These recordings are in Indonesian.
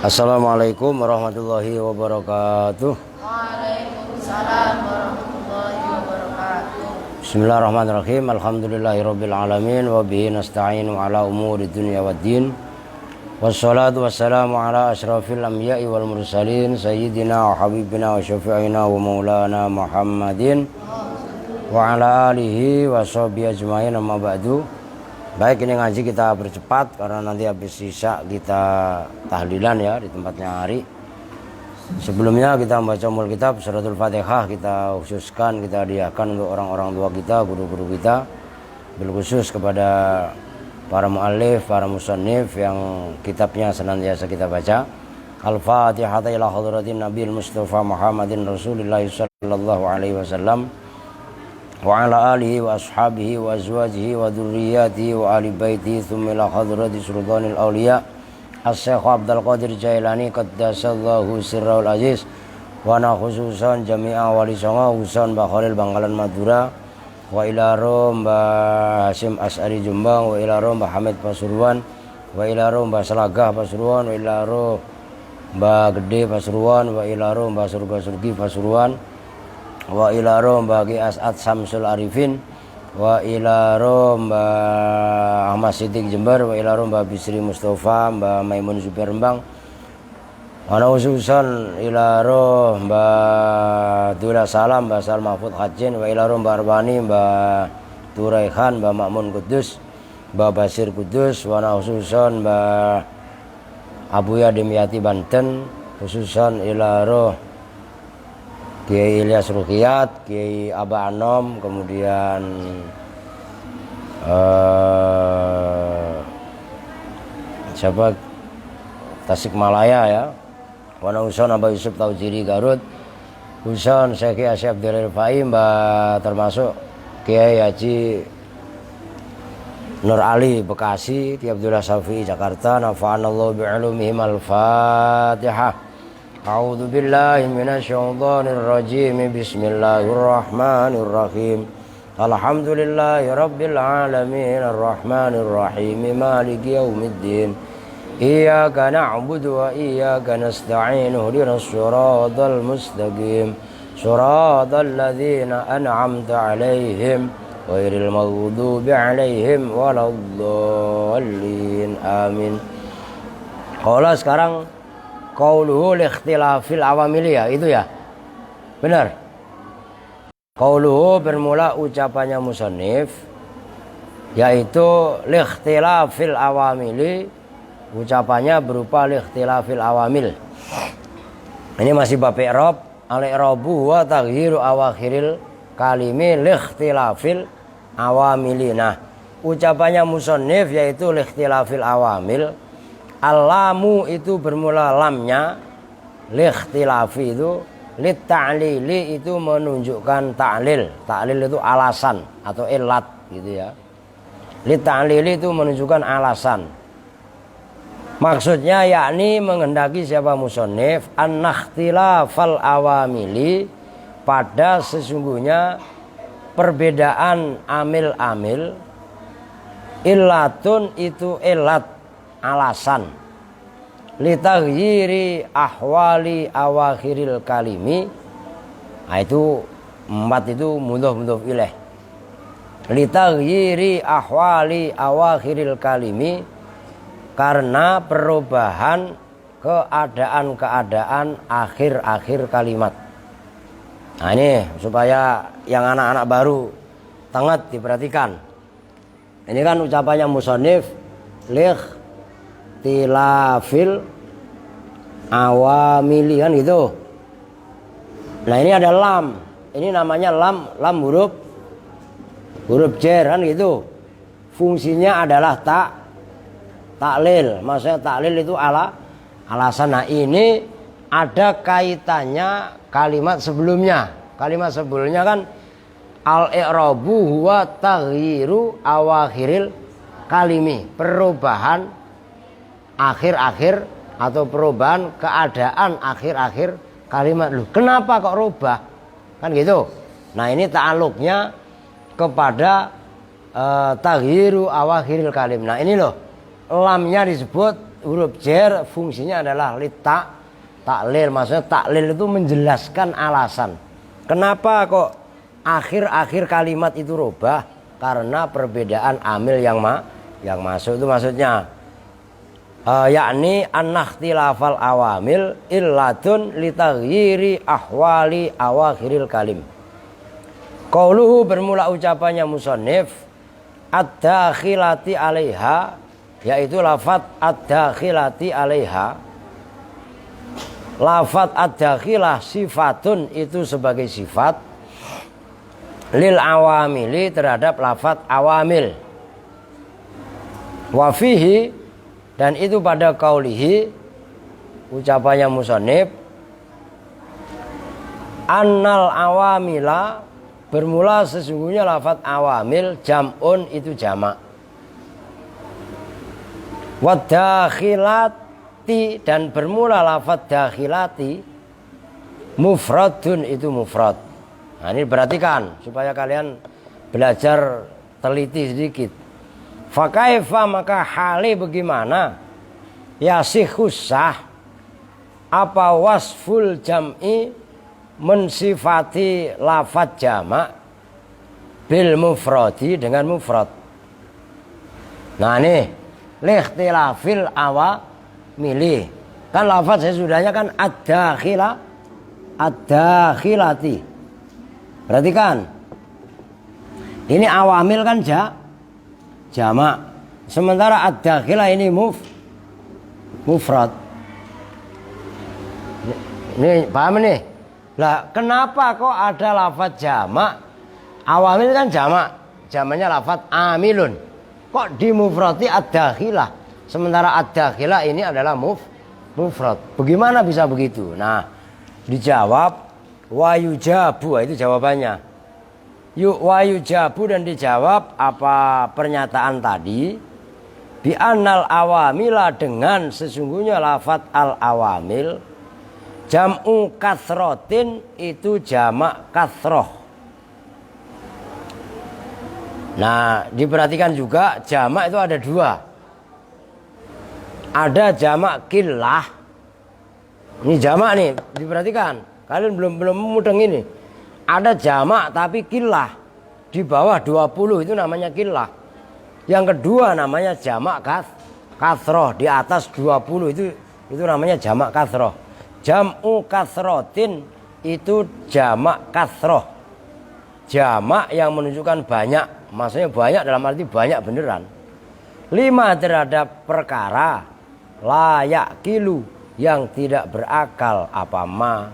Assalamualaikum warahmatullahi wabarakatuh. Waalaikumsalam warahmatullahi wabarakatuh. Bismillahirrahmanirrahim. Alhamdulillahirabbil alamin wa bihi nasta'inu ala umuri dunya waddin. Wassalatu wassalamu ala asyrafil anbiya'i wal mursalin sayyidina wa habibina wa syafi'ina wa maulana Muhammadin wa ala alihi wa sahbihi ajmain, amma ba'du. Baik, ini ngaji kita bercepat karena nanti habis isya kita tahlilan ya di tempatnya Ari. Sebelumnya kita membaca umul kitab suratul Fatihah, kita khususkan, kita hadiahkan untuk orang-orang tua kita, guru-guru kita, berkhusus kepada para muallif, para musannif yang kitabnya senantiasa kita baca. Al-Fatihah ila hadratin Nabil Mustafa Muhammadin Rasulillah sallallahu alaihi wasallam wa ala alihi wa ashabihi wa azwajihi wa dzurriyyatihi wa ahli baitihi tsumma ila hadrati sultanil auliya As-Syekh Abdul Qadir Jailani qaddasallahu sirrul aziz wa na khususan jami'a wali songo khususan Mbah Khalil Bangkalan Madura wa ila rom Mbah Hasyim As'ari Jombang wa ila rom Mbah Hamid Pasuruan wa ila rom Mbah Selagah Pasuruan wa ila rom Mbah Gede Pasuruan wa ila rom Mbah Surga Surgi Pasuruan wa ila rom Mbah Ki As'ad Samsul Arifin wa ila rom Mbah Ahmad Siddiq Jember wa ila rom Mbah Bisri Mustafa Mbah Maimun Zubair Rembang wa khususan ila rom Mbah Dula Salam Mbah Sal Mahfud Hajin wa ila rom Mbah Arbani Mbah Turaihan Mbah Makmun Kudus Mbah Basir Kudus wa khususan Mbah Abuya Dimyati Banten, khususan ila roh Kiai Ilyas Ruqiyat, Kiai Aba Anom, kemudian siapa Tasikmalaya ya, Wana Huson Abah Yusuf Taujiri Garut, Huson Syekh Asyaf Abdul Rifai, Mbah termasuk Kiai Haji Nur Ali Bekasi, Ki Abdullah Syafi'i Jakarta. Nafa'anallahu bi'ilumihim. Al-Fatihah. A'udzu billahi minasyaitonir rajim. Bismillahirrahmanirrahim. Alhamdulillahi rabbil alamin arrahmanir rahim maliki yaumiddin. Iyyaka na'budu wa iyyaka nasta'in. Ihdinas siratal mustaqim. Siratal ladzina an'amta 'alaihim ghairil maghdubi 'alaihim waladdallin. Amin. Qala sekarang qauluhu liikhtilafil awamiliyah, itu ya. Benar. Qauluhu bermula ucapannya musannif yaitu liikhtilafil awamili, ucapannya berupa liikhtilafil awamil. Ini masih bab i'rab. Al-i'rabu wa taghyiru awakhiril kalimi liikhtilafil awamili. Nah, ucapannya musannif yaitu liikhtilafil awamil. Al-lamu itu bermula lamnya, liikhtilafi itu, lit-ta'lili itu menunjukkan ta'lil. Ta'lil itu alasan atau ilat gitu ya. Lit-ta'lili itu menunjukkan alasan. Maksudnya yakni menghendaki siapa musannif an-ikhtilafal awamili, pada sesungguhnya perbedaan amil-amil, illatun itu ilat, alasan, litaghyiri ahwali awakhiril kalimi. Nah, itu empat itu mudhof ilaih. Litaghyiri ahwali awakhiril kalimi, karena perubahan keadaan-keadaan akhir-akhir kalimat. Nah, ini supaya yang anak-anak baru sangat diperhatikan. Ini kan ucapannya musannif liikhtilafil awamili kan gitu. Nah, ini ada lam. Ini namanya lam huruf jar kan gitu. Fungsinya adalah taklil. Maksudnya taklil itu alasan. Nah, ini ada kaitannya kalimat sebelumnya. Kalimat sebelumnya kan al-i'rabu huwa taghyiru awakhiril kalimi, perubahan akhir-akhir atau perubahan keadaan akhir-akhir kalimat. Loh, kenapa kok rubah? Kan gitu. Nah, ini ta'alluqnya kepada taghyiru awakhiril kalim. Nah, ini loh, lamnya disebut huruf jar, fungsinya adalah taklil. Maksudnya taklil itu menjelaskan alasan. Kenapa kok akhir-akhir kalimat itu rubah? Karena perbedaan amil yang masuk, itu maksudnya. yakni an-ikhtilafal awamil illatun litaghyiri ahwali awakhiril kalim. Qauluhu bermula ucapannya musannif ad-dakhilati 'alaiha, yaitu lafaz ad-dakhilati 'alaiha. Lafaz ad-dakhilah sifatun itu sebagai sifat lil awamili terhadap lafaz awamil. Wa fihi, dan itu pada qaulihi ucapannya musannif annal awamila, bermula sesungguhnya lafaz awamil jam'un itu jamak. Wa dakhilati, dan bermula lafaz dakhilati mufradun itu mufrad. Nah, ini perhatikan supaya kalian belajar teliti sedikit. Fakaifa, maka hali bagaimana, yasikhus sah apa wasful jam'i mensifati lafaz jamak bil mufradi dengan mufrad. Nah ini likhtilafil awamili, kan lafaz sesudahnya kan ad-dakhilah ad-dakhilati. Perhatikan ini awamil kan jamak, sementara ad-dakhilah ini mufrad. Ini paham nih? Lah kenapa kok ada lafaz jamak? Awamil kan jamak, jamaknya lafaz amilun. Kok dimufrati ad-dakhilah, sementara ad-dakhilah ini adalah mufrad. Bagaimana bisa begitu? Nah, dijawab wa yujabu, itu jawabannya. Wa yujabu, dan dijawab apa pernyataan tadi, bi annal awamila, dengan sesungguhnya lafaz al awamil jam'u kathrotin itu jamak kathroh. Nah, diperhatikan juga jamak itu ada dua. Ada jamak killah. Ini jamak nih, diperhatikan. Kalian belum mudeng ini. Ada jamak tapi killah. Di bawah 20 itu namanya killah. Yang kedua namanya jamak kathroh. Di atas 20 itu namanya jamak kathroh. Jam'u kathrotin itu jamak kathroh. Jamak yang menunjukkan banyak. Maksudnya banyak dalam arti banyak beneran. 5 terhadap perkara layak kilu, yang tidak berakal apa ma.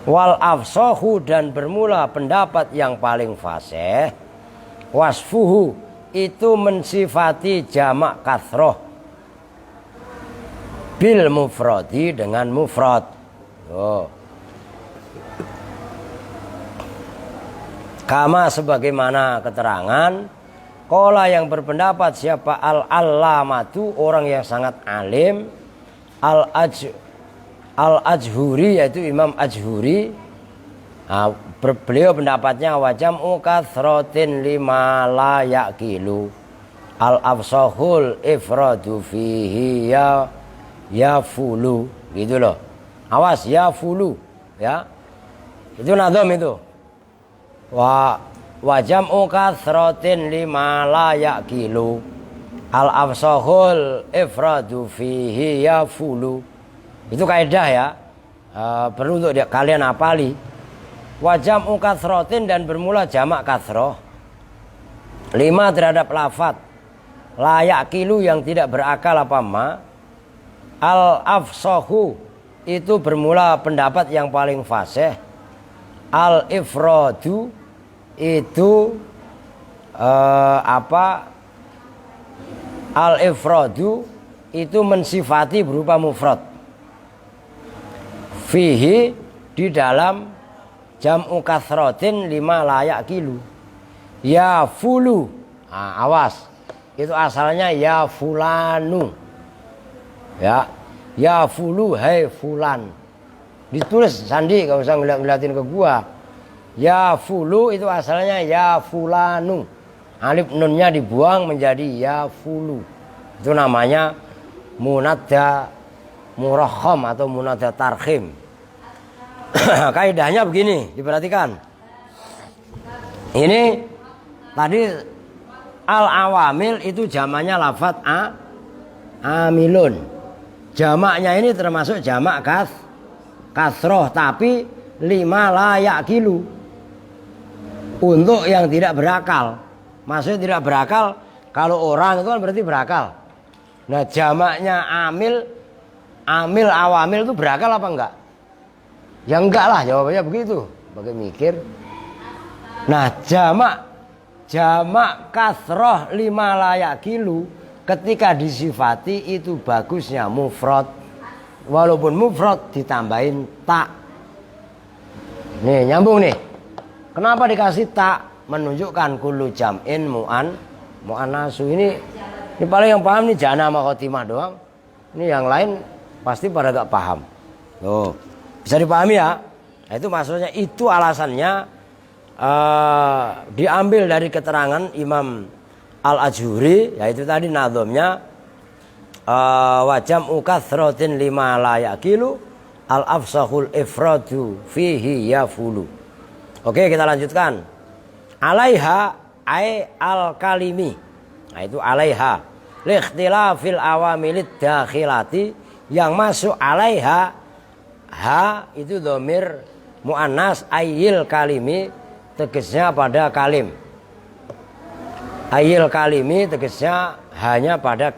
Wal afsohu, dan bermula pendapat yang paling fasih. Wasfuhu, itu mensifati jamak kathroh bil mufradi dengan mufrad. Kama sebagaimana keterangan qala yang berpendapat siapa al-allamatu, orang yang sangat alim, al-ajhuri, yaitu Imam Ajhuri. Nah, beliau pendapatnya wajam'u kathrotin lima la yakilu al-afsahul ifradu fihi ya fulu, gitu loh. Awas, ya fulu ya, itu nadom itu. Wajam'u kathrotin lima la yakilu al-afsahul ifradu fihi ya fulu. Itu kaidah ya, perlu untuk kalian hafali. Wajam'u kathrotin, dan bermula jamak kathroh 5 terhadap lafaz la yakilu, yang tidak berakal apa ma. Al-afsahu, itu bermula pendapat yang paling fasih. Al-ifradu, itu al-ifradu itu mensifati berupa mufrad. Fihi, di dalam jam'u kathrotin 5 layak kilu ya fulu. Nah, awas, itu asalnya ya fulanu ya fulu, hai fulan. Ditulis sandi, gak usah ngeliatin ke gua. Ya fulu itu asalnya ya fulanu, alif nunnya dibuang menjadi ya fulu. Itu namanya munadda murakham atau munadda tarkhim. Kaidahnya begini, diperhatikan. Ini tadi al-awamil itu zamannya lafaz amilun. Jamaknya ini termasuk jamak kasroh, tapi 5 la yaqilu. Untuk yang tidak berakal. Maksudnya tidak berakal, kalau orang itu kan berarti berakal. Nah jamaknya amil awamil itu berakal apa enggak? Ya enggak lah, jawabannya begitu. Pakai mikir. Nah jamak kasroh 5 la yaqilu, ketika disifati itu bagusnya mufrad. Walaupun mufrad ditambahin tak. Nih nyambung nih. Kenapa dikasih tak? Menunjukkan kullu jam'in mu'annasu. Ini paling yang paham nih Jana sama Khotimah doang. Ini yang lain pasti pada gak paham. Tuh, bisa dipahami ya? Nah, itu maksudnya, itu alasannya diambil dari keterangan Imam Al-Ajuri, yaitu tadi nadhomnya wajam ukathrotin 5 la yaqilu al-afsahul ifradu fihi yafulu. Oke, kita lanjutkan. Alaiha ay al-kalimi. Nah itu alaiha likhtilafil awamilid dakhilati, yang masuk alaiha ha itu dhamir muannas ayil kalimi, tegasnya pada kalim. Ayil kalimi tegasnya hanya pada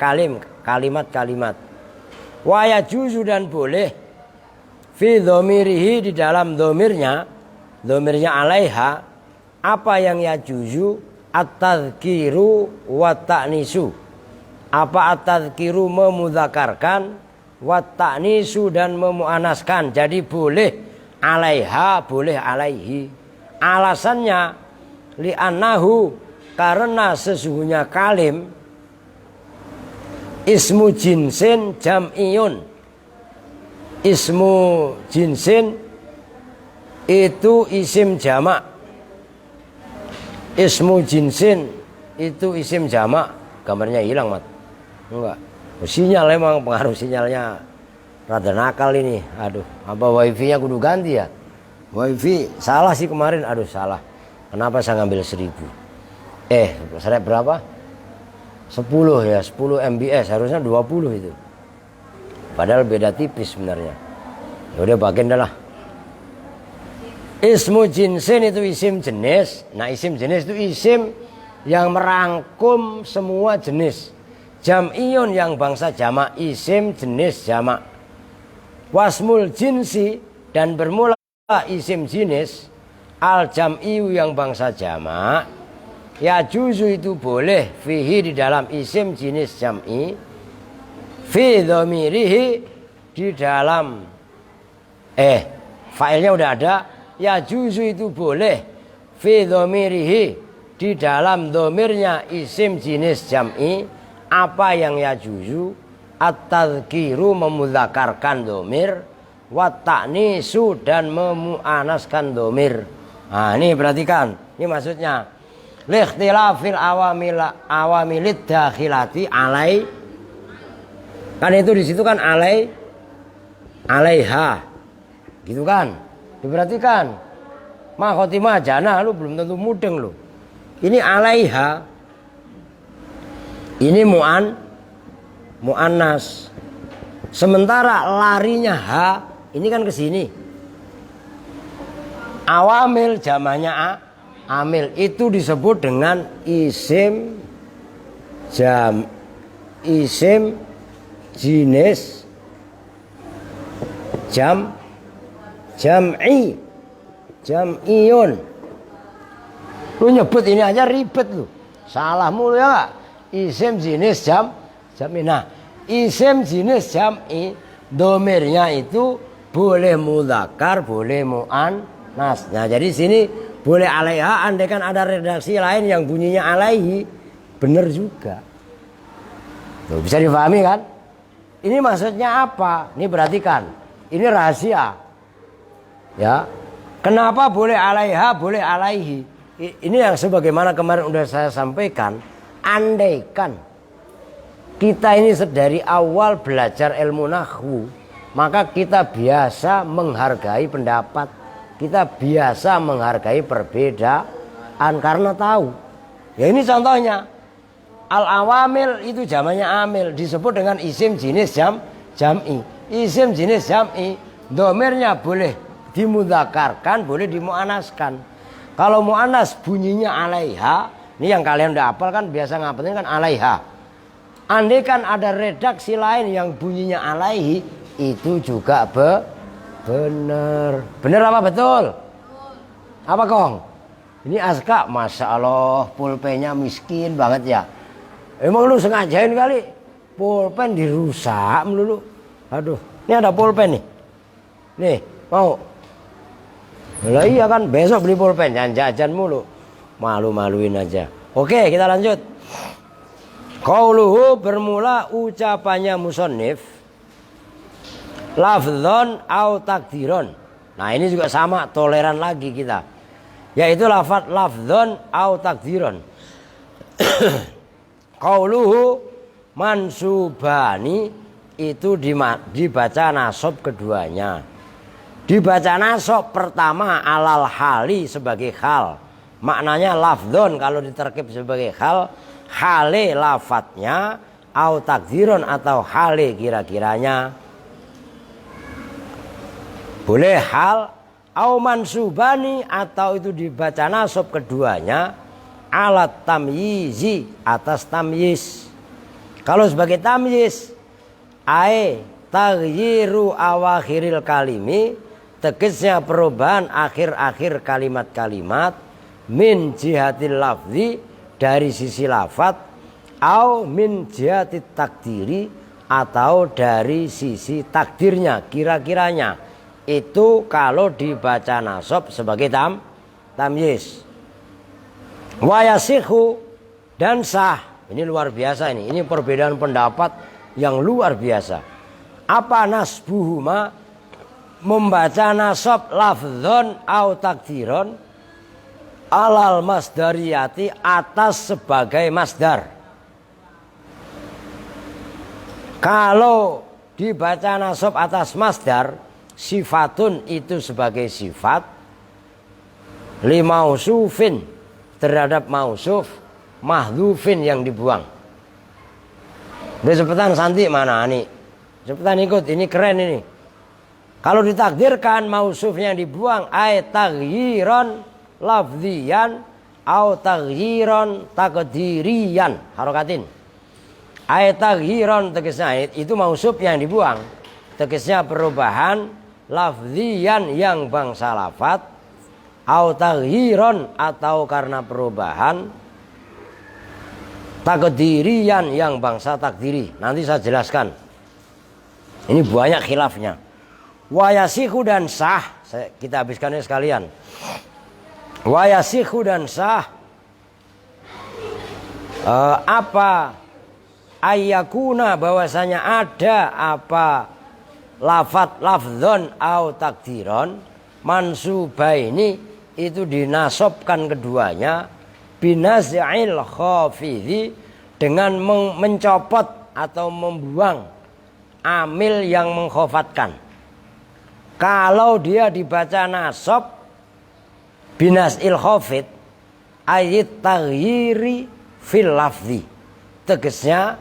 kalimat-kalimat. Wa yajuzu, dan boleh fi dhamirihi, di dalam dhamirnya alaiha. Apa yang yajuzu? At-tadhkiru wa ta'nisu. Apa at-tadhkiru? Memudzakarkan, wa ta'nisu dan memuanaskan. Jadi boleh alaiha, boleh alaihi. Alasannya li'annahu, karena sesungguhnya kalim ismu jinsin jam'iyun. Ismu jinsin itu isim jamak. Ismu jinsin itu isim jamak. Gambarnya hilang, Mat. Enggak. Sinyal emang, pengaruh sinyalnya rada nakal ini. Aduh, apa wifi-nya kudu ganti ya? Wifi salah sih kemarin. Aduh, salah. Kenapa saya ngambil 1000? Saya berapa? 10 ya, 10 MBS. Harusnya 20 itu. Padahal beda tipis sebenarnya. Ya udah bagian dah lah. Ismu jinsin itu isim jenis. Nah isim jenis itu isim yang merangkum semua jenis. Jam'iyun yang bangsa jamak, isim jenis jamak. Wasmul jinsi, dan bermula isim jenis al jam'iyu yang bangsa jamak. Ya juzu, itu boleh fihi, di dalam isim jenis jam'i, fi dhamirihi, di dalam failnya udah ada. Ya juzu, itu boleh fi dhamirihi, di dalam dhamirnya isim jenis jam'i. Apa yang ya juzu? At-tadhkiru, memudzakarkan dhamir, wa ta'nisu, dan memuanaskan dhamir. Nah ini perhatikan, ini maksudnya likhtilafil awamilid dakhilati alai. Kan itu di situ kan alaiha. Gitu kan? Diperhatikan. Ma Khotimah Jana, lu belum tentu mudeng lu. Ini alaiha. Ini muannas. Sementara larinya ha, ini kan ke sini. Awamil jamanya amil, itu disebut dengan isim jenis jam'iyun. Lu nyebut ini aja ribet lu. Salah mulu ya gak? Isim jenis jam'i. Nah, isim jenis jam'i, domirnya itu boleh mudzakkar, boleh muannas. Nah, jadi sini boleh alaiha, andaikan ada redaksi lain yang bunyinya alaihi, bener juga. Tuh, bisa dipahami kan? Ini maksudnya apa? Ini perhatikan. Ini rahasia. Ya, kenapa boleh alaiha, boleh alaihi? Ini yang sebagaimana kemarin udah saya sampaikan. Andaikan kita ini dari awal belajar ilmu nahwu, maka kita biasa menghargai pendapat, kita biasa menghargai perbedaan karena tahu. Ya ini contohnya. Al-awamil itu jamannya amil, disebut dengan isim jenis jam'i. Isim jenis jam'i, domirnya boleh dimudzakarkan, boleh dimuannaskan. Kalau muannas bunyinya alaiha, ini yang kalian udah hafal kan, biasa ngapalin kan alaiha. Andai kan ada redaksi lain yang bunyinya alaihi, itu juga benar. Benar apa betul? Apa Kong? Ini Aska, Masya Allah, pulpennya miskin banget ya. Emang lu sengajain kali? Pulpen dirusak melulu. Aduh, ini ada pulpen nih. Nih, mau? Lah iya kan, besok beli pulpen, jangan jajan mulu. Malu-maluin aja. Oke, kita lanjut. Qauluhu bermula ucapannya musannif. Lafdzon au takdiron. Nah ini juga sama, toleran lagi kita. Yaitu lafadz lafdzon au takdiron. Qauluhu mansubani itu dibaca nasab keduanya. Dibaca nasab pertama alal hali sebagai hal. Maknanya lafdzon kalau diterkib sebagai hal, hale lafadznya, au takdiron atau hale kira-kiranya. Boleh hal au mansubani atau itu dibaca nasab keduanya alat tamyizi atas tamyiz. Kalau sebagai tamyiz ai taghyiru awakhiril kalimi, tegasnya perubahan akhir-akhir kalimat-kalimat, min jihatil lafzi dari sisi lafaz, au min jihatit takdiri atau dari sisi takdirnya, kira-kiranya. Itu kalau dibaca nasab sebagai tamyiz. Wa yasihu dan sah. Ini luar biasa ini. Ini perbedaan pendapat yang luar biasa. Apa nasbuhuma? Membaca nasab lafdzon au takdiron alal masdariyati atas sebagai masdar. Kalau dibaca nasab atas masdar, sifatun itu sebagai sifat, limausufin terhadap mausuf, mahdhufin yang dibuang. Udah cepetan Santi mana nih? Cepetan ikut, ini keren ini. Kalau ditakdirkan mausuf yang dibuang ay taghyiran lafdziyan au taghyiran takdiriyan, harokatin. Ay taghyiran tegasnya itu mausuf yang dibuang, tegasnya perubahan lafdziyan yang bangsa lafat, au taghyiran atau karena perubahan takdiriyan yang bangsa takdiri. Nanti saya jelaskan. Ini banyak khilafnya. Wa yasihu dan sah, kita habiskannya sekalian. Wa yasihu dan sah apa ayyakuna bahwasanya ada apa lafat lafdzon au takdiron mansubaini itu dinasobkan keduanya binaz'il khafidhi dengan mencopot atau membuang amil yang mengkhafatkan. Kalau dia dibaca nasab binaz'il khafid ayat taghyiri fil lafzi, tegasnya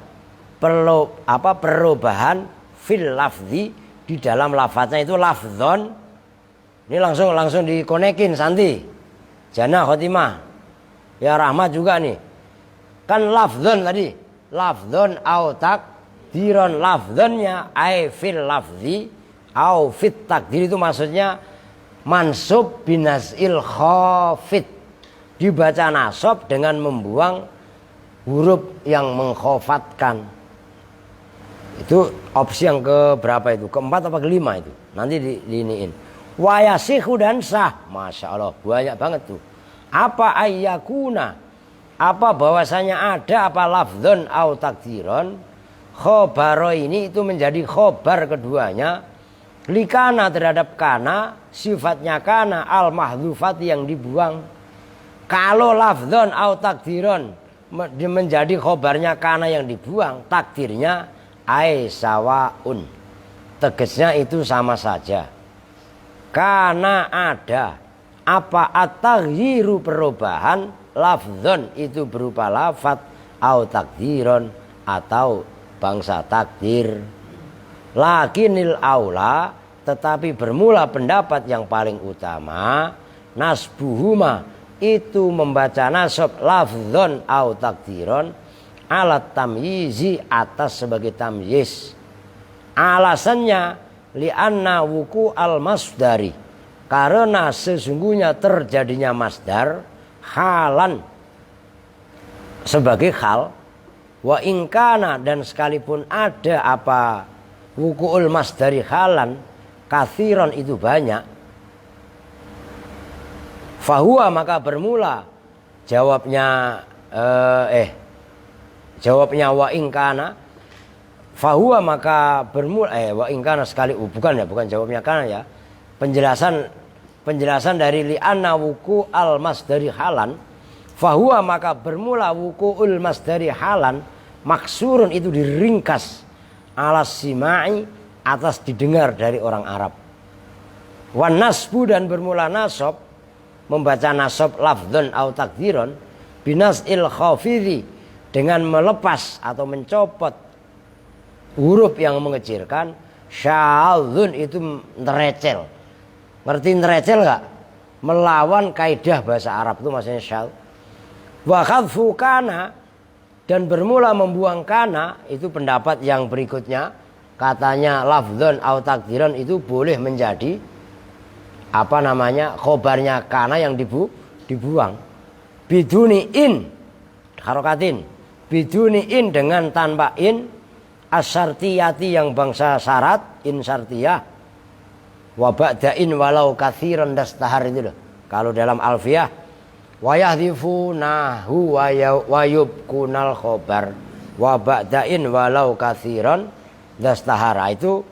perubahan fil lafzi di dalam lafaznya itu lafdzon. Ini langsung dikonekin Santi, Jana, Khotimah, ya Rahmat juga nih. Kan lafdzon tadi, lafdzon au takdiron, lafdzonnya ai fil lafzi au fit takdir itu maksudnya mansub binaz'il khafid, dibaca nasab dengan membuang huruf yang mengkhafatkan. Itu opsi yang ke berapa itu? Keempat apa kelima itu? Nanti diiniin. Wa yasihu dan sah. Masya Allah, banyak banget tuh. Apa ayyakuna? Apa bahwasanya ada apa lafdzon au takdiron? Khobaro ini itu menjadi khobar keduanya. Likana terhadap kana, sifatnya kana al mahdhufat yang dibuang. Kalau lafdzon au takdiron menjadi khobarnya kana yang dibuang, takdirnya ai sawaun, tegasnya itu sama saja. Karena ada apa at-taghyiru perubahan, lafdzon itu berupa lafat, au takdiron atau bangsa takdir. Lakinil aula, tetapi bermula pendapat yang paling utama, nasbuhuma, itu membaca nasab lafdzon au takdiron alat tamyizi, atas sebagai tamyiz. Alasannya li'anna wuku al masdari, karena sesungguhnya terjadinya masdar halan sebagai hal, wa ingkana, dan sekalipun ada apa wuku'ul masdari halan kathiron itu banyak, fahuwa, maka bermula jawabnya jawabnya wa ingkana, fahuwa, maka bermula wa ingkana sekali bukan jawabnya kana ya. Penjelasan dari li'anna wuku al masdari halan, fahuwa, maka bermula wuku'ul masdari halan, maksurun itu diringkas, alas simai, atas didengar dari orang Arab. Wan nasbu, dan bermula nasab, membaca nasab lafdzon au takdiron, binasil khafidhi, dengan melepas atau mencopot huruf yang mengecilkan, syadzun itu nerecel. Ngerti nerecel enggak? Melawan kaidah bahasa Arab itu maksudnya syadz. Wa khadfu kana, dan bermula membuang kana, itu pendapat yang berikutnya, katanya lafdzon au takdiron itu boleh menjadi apa namanya khobarnya kana yang dibuang. Biduni in harokatin, biduni in, dengan tanpa in, asyartiyati, yang bangsa syarat, in syartiyah, wa ba'dain walau katsiran dastahar, itu loh kalau dalam alfiyah, wa yahdhifunahu wa yubkunal khobar wa ba'dain walau katsiran dastahara, itu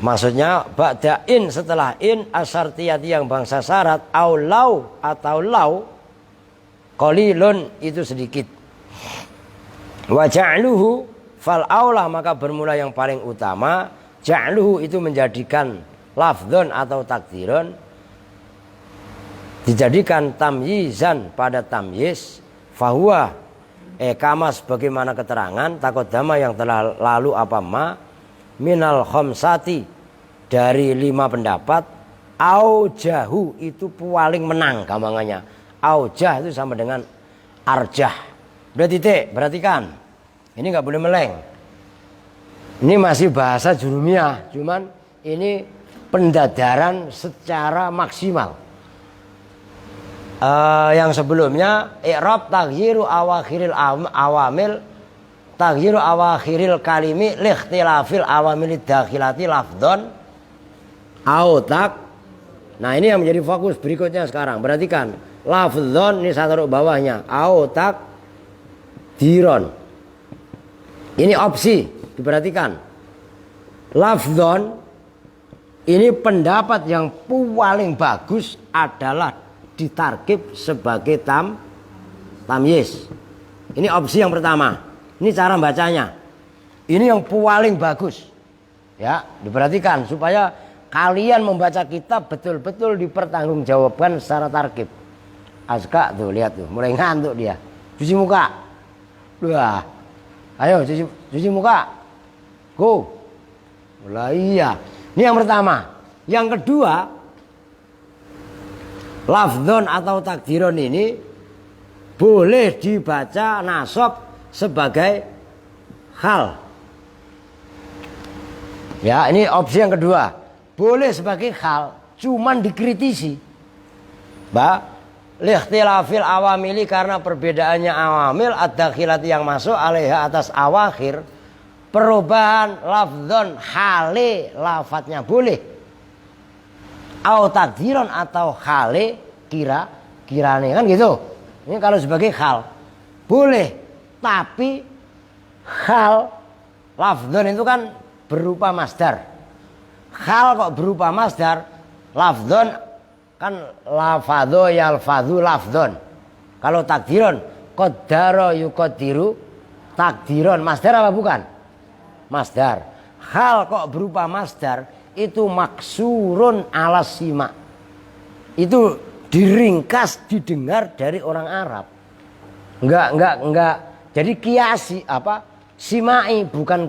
maksudnya ba'dain, setelah in, asyartiyati, yang bangsa syarat, au lau, atau lau, qalilun, itu sedikit. Wa ja'luhu fal aula, maka bermula yang paling utama, ja'luhu itu menjadikan lafdzon atau takdiron, dijadikan tamyizan pada tamyiz, fahuwa kama, sebagaimana keterangan takodama yang telah lalu apa ma, minal khamsati, dari 5 pendapat, aujahu itu paling menang gampangannya. Aujah itu sama dengan arjah. Udah titik, perhatikan. Ini nggak boleh meleng. Ini masih bahasa jurumiyah, cuman ini pendadaran secara maksimal. Yang sebelumnya i'rab taghyiru awakhiril awamil, taghyiru awakhiril kalimi likhtilafil awamilid dakhilati lafdhon autak. Nah, ini yang menjadi fokus berikutnya sekarang. Perhatikan, lafdhon ini saya taruh bawahnya, autak diron. Ini opsi, diperhatikan. Lafdhon ini pendapat yang paling bagus adalah ditarkib sebagai tamyiz. Ini opsi yang pertama. Ini cara bacanya. Ini yang paling bagus. Ya, diperhatikan supaya kalian membaca kitab betul-betul dipertanggungjawabkan secara tarkib. Azka tuh, lihat tuh, mulai ngantuk dia. Cuci muka. Wah. Ayo cuci muka. Go. Mulai, iya. Ini yang pertama. Yang kedua, lafdzon atau takdiron ini boleh dibaca nasab sebagai hal. Ya, ini opsi yang kedua. Boleh sebagai hal, cuman dikritisi. Likhtilafil awamili, karena perbedaannya awamil ad-dakhilati yang masuk alaiha atas awakhir, perubahan lafdzon hale lafadznya boleh. Au takdiron atau hale kirane, kan gitu. Ini kalau sebagai hal boleh, tapi hal lafdzon itu kan berupa masdar. Hal kok berupa masdar, lafdzon kan lafadho yalfadhu lafdzon. Kalau takdiron qaddara yuqaddiru takdiron, masdar apa bukan? Masdar. Hal kok berupa masdar, itu maksurun ala sima, itu diringkas didengar dari orang Arab. Enggak Jadi kiasi apa? Simai bukan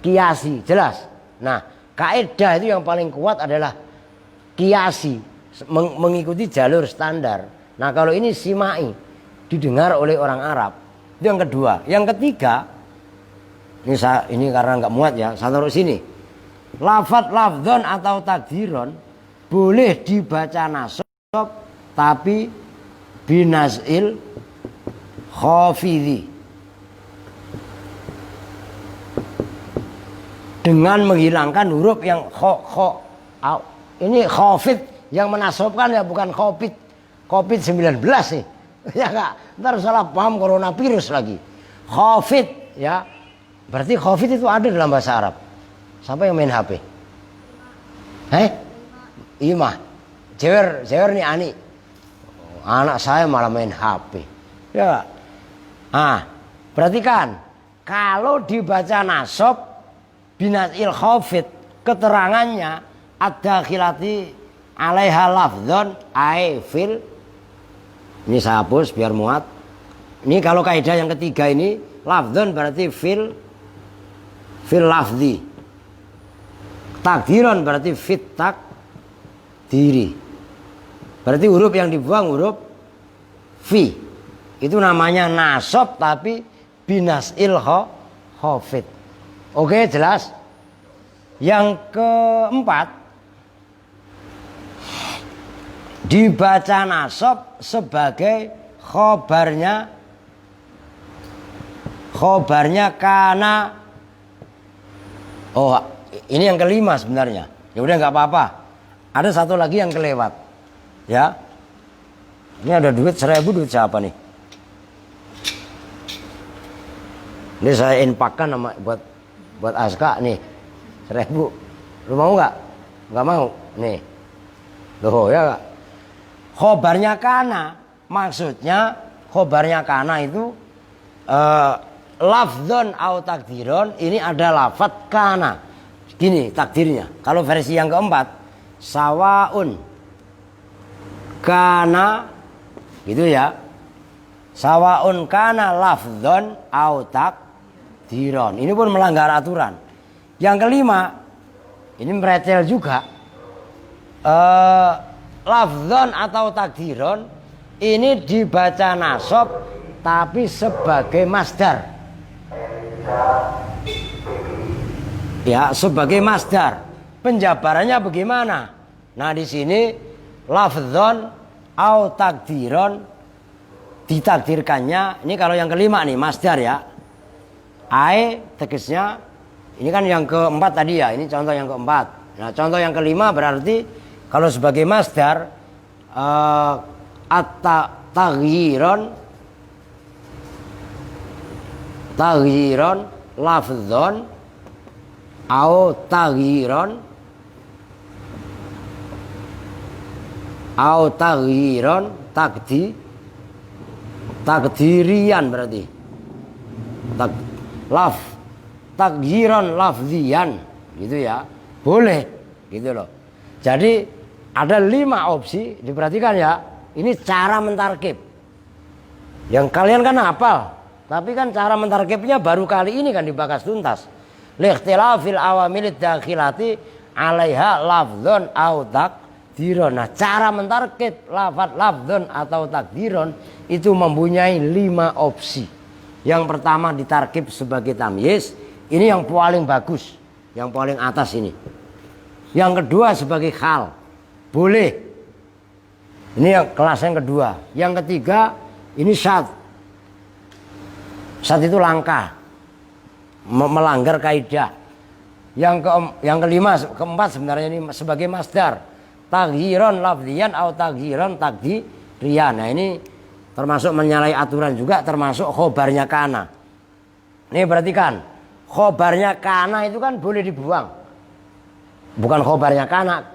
kiasi, jelas. Nah, kaidah itu yang paling kuat adalah kiasi, mengikuti jalur standar. Nah, kalau ini simai, didengar oleh orang Arab. Itu yang kedua. Yang ketiga, ini karena nggak muat ya, saya taruh sini. Lafat lafdzon atau takdiron boleh dibaca nasab tapi binazil khafidhi, dengan menghilangkan huruf yang ini khafid yang menasobkan ya, bukan COVID-19 nih. Ya enggak, ntar salah paham coronavirus lagi. Khafid ya. Berarti khafid itu ada dalam bahasa Arab. Siapa yang main HP? Imah. Jewer nih Ani. Anak saya malah main HP. Ya. Perhatikan. Kalau dibaca nasab binatil khafid, keterangannya ad-dakhilati alaiha lafdzon ai fil. Ini saya hapus biar muat. Ini kalau kaidah yang ketiga ini lafdzon berarti fil lafzi. Takdiron berarti fit takdiri. Berarti huruf yang dibuang huruf fi. Itu namanya nasab tapi binasil khafid. Oke, jelas. Yang keempat, dibaca nasab sebagai khobarnya kana. Oh, ini yang kelima sebenarnya. Ya udah nggak apa-apa. Ada satu lagi yang kelewat. Ya. Ini ada duit 1.000, duit siapa nih? Ini saya infakkan sama buat Aska nih. 1.000. Lu mau nggak? Nggak mau. Nih. Loh ya nggak? Khobarnya kana, maksudnya khobarnya kana itu lafdzon au takdiron, ini ada lafat kana. Gini takdirnya. Kalau versi yang keempat, sawaun kana, gitu ya. Sawaun kana lafdzon au takdiron. Ini pun melanggar aturan. Yang kelima, ini meretel juga. Lafdzon atau takdiron ini dibaca nasab tapi sebagai masdar. Ya, sebagai masdar. Penjabarannya bagaimana? Nah, di sini lafdzon au takdiron ditakdirkannya, ini kalau yang kelima nih masdar ya. Ai tegasnya, ini kan yang keempat tadi ya, ini contoh yang keempat. Nah, contoh yang kelima berarti kalau sebagai masdar taghyiron lafdzon au taghyiron takdirian berarti. Taghyiron lafzian gitu ya. Boleh gitu loh. Jadi ada 5 opsi, diperhatikan ya. Ini cara mentarkib. Yang kalian kan hafal, tapi kan cara mentarkibnya baru kali ini kan dibahas tuntas. Likhtilafil awamilid dakhilati 'alaiha lafdzon au takdiron. Nah, cara mentarkib lafaz lafdzon atau takdiron itu mempunyai 5 opsi. Yang pertama ditarkib sebagai tamyiz, ini yang paling bagus, yang paling atas ini. Yang kedua sebagai hal, boleh. Ini yang kelas yang kedua. Yang ketiga ini syad. Syad itu langkah, melanggar kaidah. Yang kelima, keempat sebenarnya ini sebagai masdar. Taghyiron lafdzian atau taghyiron takdirian. Nah, ini termasuk menyalahi aturan juga, termasuk khobarnya kana. Ini perhatikan, khobarnya kana itu kan boleh dibuang. Bukan khobarnya kana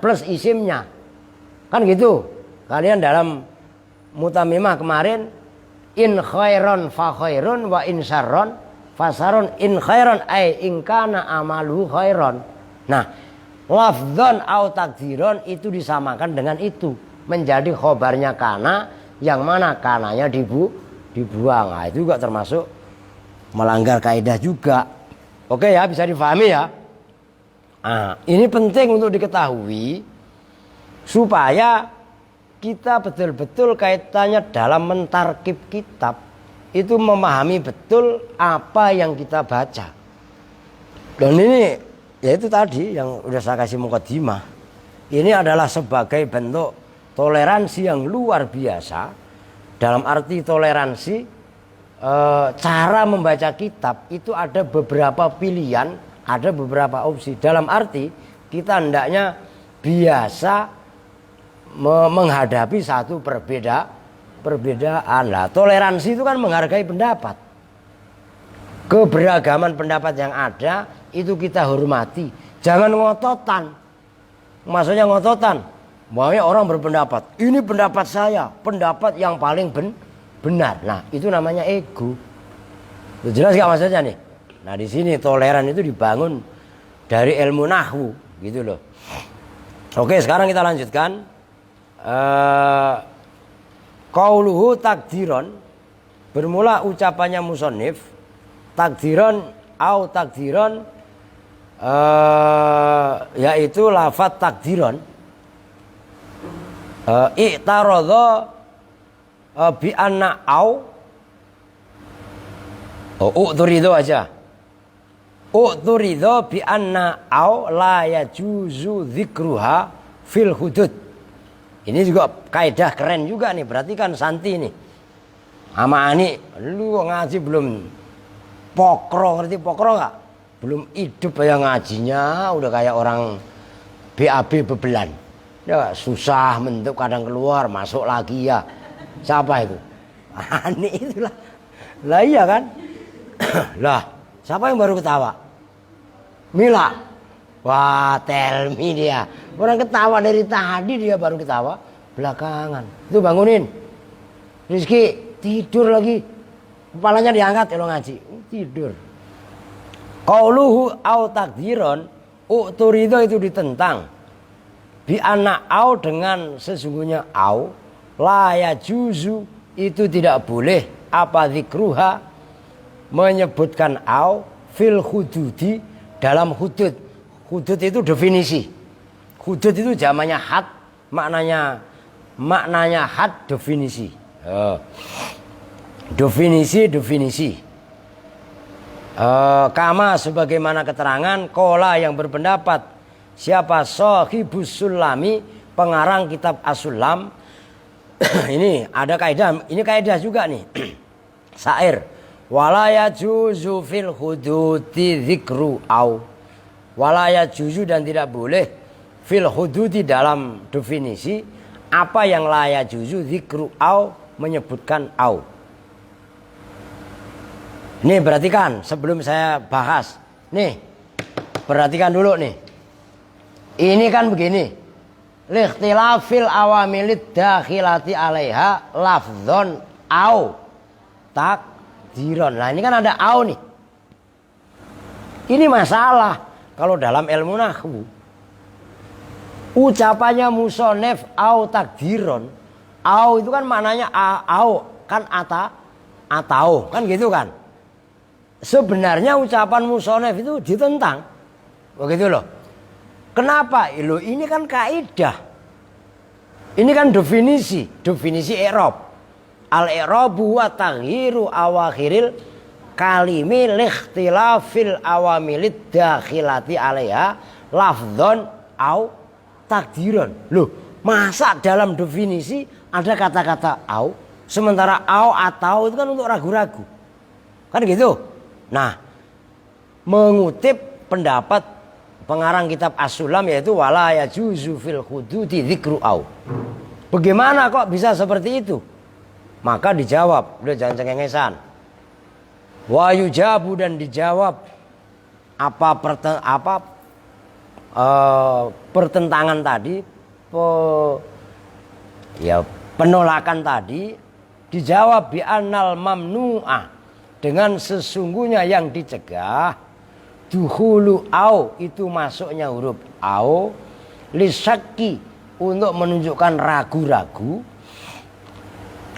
plus isimnya. Kan gitu. Kalian dalam mutamimah kemarin, in khairon fa khairun wa in syarron fa syarrun. In khairon ay in kana amalu khairon. Nah, lafdzon au takdiron itu disamakan dengan itu, menjadi khobarnya kana, yang mana kananya dibuang. Nah, itu juga termasuk melanggar kaidah juga. Oke ya, bisa difahami ya. Nah, ini penting untuk diketahui supaya kita betul-betul kaitannya dalam mentarkib kitab itu memahami betul apa yang kita baca. Dan ini yaitu tadi yang udah saya kasih mukadimah. Ini adalah sebagai bentuk toleransi yang luar biasa. Dalam arti toleransi cara membaca kitab itu ada beberapa pilihan, ada beberapa opsi. Dalam arti kita hendaknya biasa menghadapi satu perbedaan. Lah, toleransi itu kan menghargai pendapat. Keberagaman pendapat yang ada itu kita hormati. Jangan ngototan. Maksudnya ngototan. Banyak orang berpendapat, ini pendapat saya, pendapat yang paling benar. Nah, itu namanya ego. Jelas gak maksudnya nih? Nah, di sini toleran itu dibangun dari ilmu nahwu, gitu loh. Oke, sekarang kita lanjutkan. Qauluhu takdiron, bermula ucapannya musannif takdiron au takdiron, yaitu lafaz takdiron. I'taradha bi anna au u'turido aja. U'turido bi anna au la yajuzu dzikruha fil hudud. Ini juga kaidah keren juga nih. Berarti kan Santi nih sama Ani, lu ngaji belum pokro, ngerti pokro nggak? Belum hidup ya ngajinya udah kayak orang BAB bebelan. Ya susah bentuk, kadang keluar masuk lagi ya. Siapa itu? Ani itulah. Lah iya kan? Lah siapa yang baru ketawa? Mila. Wah, tell me dia. Orang ketawa dari tadi, dia baru ketawa belakangan. Itu bangunin. Rizky tidur lagi. Kepalanya diangkat kalau ngaji. Tidur. Qauluhu au takdiron, u'turido itu ditentang. Bi anna au dengan sesungguhnya au, la yajuzu itu tidak boleh apa zikruha menyebutkan au fil hududi dalam hudud. Hudud itu definisi. Hudud itu zamannya had, maknanya had definisi. Definisi. Kama sebagaimana keterangan kola yang berpendapat siapa Shahibus Sulami, pengarang kitab As-Sulam. Ini ada kaidah, ini kaidah juga nih. Syair. Wala yajuzu fil hududi dzikru au. Walaya juzu dan tidak boleh fil hududi dalam definisi apa yang laya juzu zikru au menyebutkan au. Nih perhatikan sebelum saya bahas. Nih perhatikan dulu nih. Ini kan begini. Likhtilafil awamilid dakhilati alaiha lafdzon au takdiron. Nah ini kan ada au nih. Ini masalah. Kalau dalam ilmu nahwu ucapannya musonef au takdiron, au itu kan maknanya au kan atau kan gitu kan. Sebenarnya ucapan musonef itu ditentang, begitu loh. Kenapa? Loh, ini kan kaidah, ini kan definisi i'rab. Al i'rabu wa taghyiru awakhiril kalimi likhtilafil awamilid dakhilati alaiha lafdzon au takdiron. Loh, masa dalam definisi ada kata-kata au, sementara au atau itu kan untuk ragu-ragu. Kan gitu. Nah, mengutip pendapat pengarang kitab As-Sulam yaitu wala yajuzu fil hududi dzikru au. Bagaimana kok bisa seperti itu? Maka dijawab, udah jangan cengengesan. Wa yujabu dan dijawab pertentangan tadi, penolakan tadi dijawab bi annal mamnu'ah dengan sesungguhnya yang dicegah duhulu au itu masuknya huruf au lisaki untuk menunjukkan ragu-ragu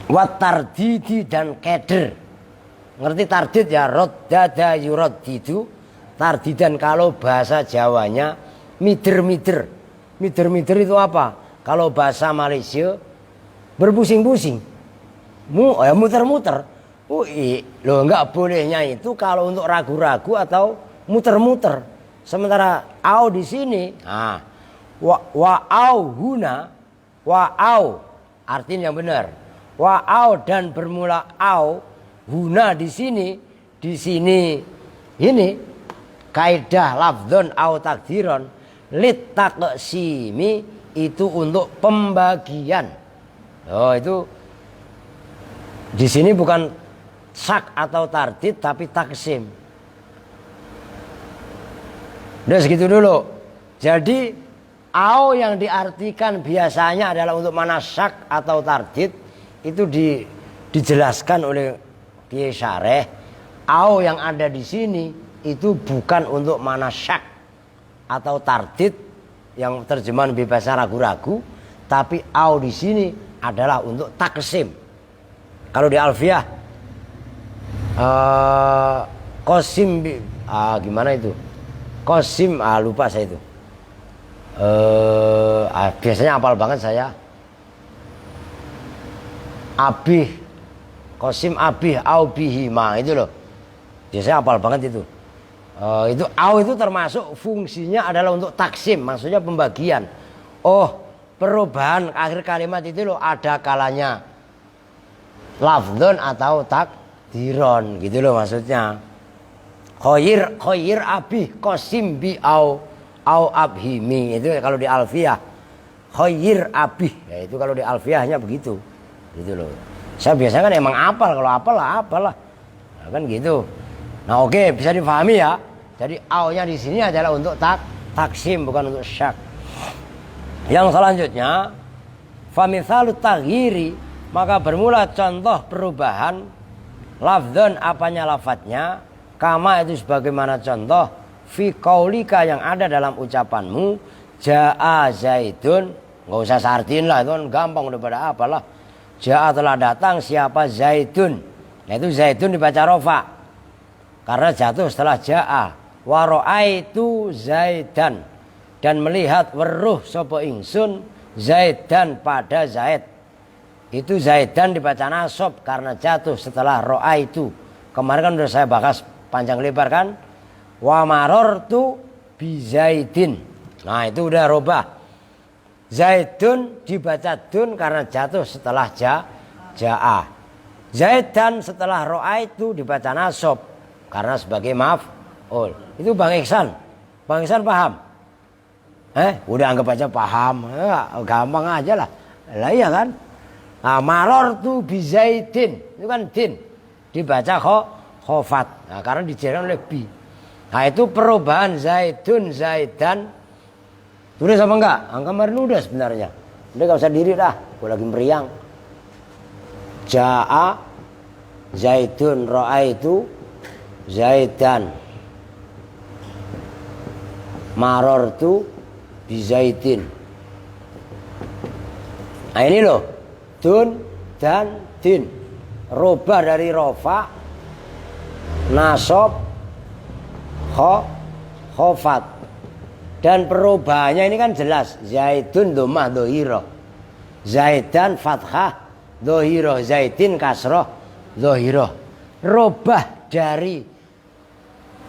Wat tardidi dan keder. Ngerti tardid ya? Roddada yuraddidu. Tardidan kalau bahasa Jawanya mider-mider. Mider-mider itu apa? Kalau bahasa Malaysia berpusing-pusing. Muter-muter. Loh enggak bolehnya itu kalau untuk ragu-ragu atau muter-muter. Sementara au di sini, wa'au huna, wa'au artinya yang benar. Wa'au dan bermula au, huna di sini ini kaidah lafdzon au takdiron lit taqsimi itu untuk pembagian. Oh itu di sini bukan sak atau tardid tapi taksim. Udah segitu dulu. Jadi au yang diartikan biasanya adalah untuk mana sak atau tardid itu dijelaskan oleh Kiai Syareh. Au yang ada di sini itu bukan untuk mana syak atau tardid yang terjemahan bebasnya ragu-ragu, tapi au di sini adalah untuk taksim. Kalau di Alfiyah Qasim gimana itu? Qasim lupa saya itu. Biasanya hafal banget saya. Abih Qasim abih au bihima itu loh. Biasanya hafal banget itu. Itu au itu termasuk fungsinya adalah untuk taksim, maksudnya pembagian. Oh, perubahan akhir kalimat itu loh ada kalanya lafdzon atau takdiron gitu loh maksudnya. Khoyir abih Qasim bi au abhimi itu kalau di Alfiyah. Khoyir abih ya itu kalau di Alfiyahnya begitu. Gitu loh. Saya biasanya kan emang apal, kalau apal lah apalah. Nah, kan gitu. Nah, oke, bisa dipahami ya. Jadi au-nya di sini adalah untuk taksim bukan untuk syak. Yang selanjutnya famithalut taghyiri, maka bermula contoh perubahan lafdzon apanya lafadznya, kama itu sebagaimana contoh fi qaulika yang ada dalam ucapanmu jaa zaidun, enggak usah sartin lah itu kan gampang udah pada apalah. Jaa telah datang siapa Zaidun. Nah itu Zaidun dibaca rofa karena jatuh setelah jaa. Wa ra'aitu Zaidan dan melihat weruh sapa ingsun Zaidan pada Zaid. Itu Zaidan dibaca nasab karena jatuh setelah ra'aitu. Kemarin kan sudah saya bahas panjang lebar kan. Wa marartu bi Zaidin. Nah itu udah robah. Zaidun dibaca dun karena jatuh setelah jaa. Zaidan setelah ro'aitu dibaca nasab karena sebagai maf'ul. Itu Bang Ihsan. Bang Ihsan paham? Udah anggap aja paham. Gampang aja lah. Lah iya kan? Nah, marartu bi Zaidin. Itu kan din. Dibaca khofat. Nah, karena dijelaskan oleh bi. Nah, itu perubahan Zaidun, Zaidan. Tulis apa enggak? Kemarin udah sebenarnya. Udah gak usah diri dah. Gue lagi meriang. Ja'a Zaidun ra'aitu Zaidan. Marartu bi Zaidin. Nah ini loh. Dun dan din. Robah dari rofa. Nasab. Khofat. Dan perubahannya ini kan jelas. Zaidun dhammah dhahirah. Zaidan fathah dhahirah. Zaidin kasrah dhahirah. Robah dari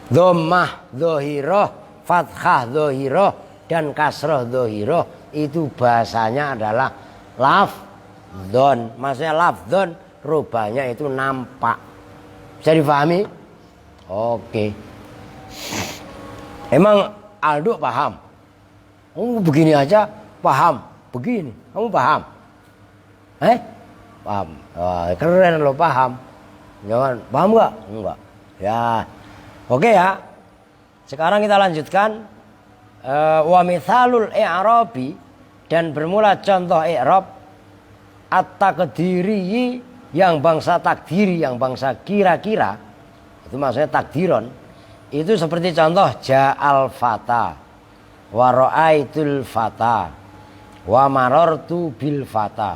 dhammah dhahirah, fathah dhahirah dan kasrah dhahirah itu bahasanya adalah lafdzon. Maksudnya lafdzon robahnya itu nampak. Bisa difahami? Oke. Emang Aldo paham? Kamu begini aja paham? Begini, kamu paham? Paham? Keren lo paham. Jangan paham nggak? Enggak. Ya, oke ya. Sekarang kita lanjutkan wa mithalul i'rabi dan bermula contoh i'rab at-taqdiri yang bangsa takdiri, yang bangsa kira-kira. Itu maksudnya takdiron. Itu seperti contoh ja'al fata wa ra'aitul fata wa marartu bil fata.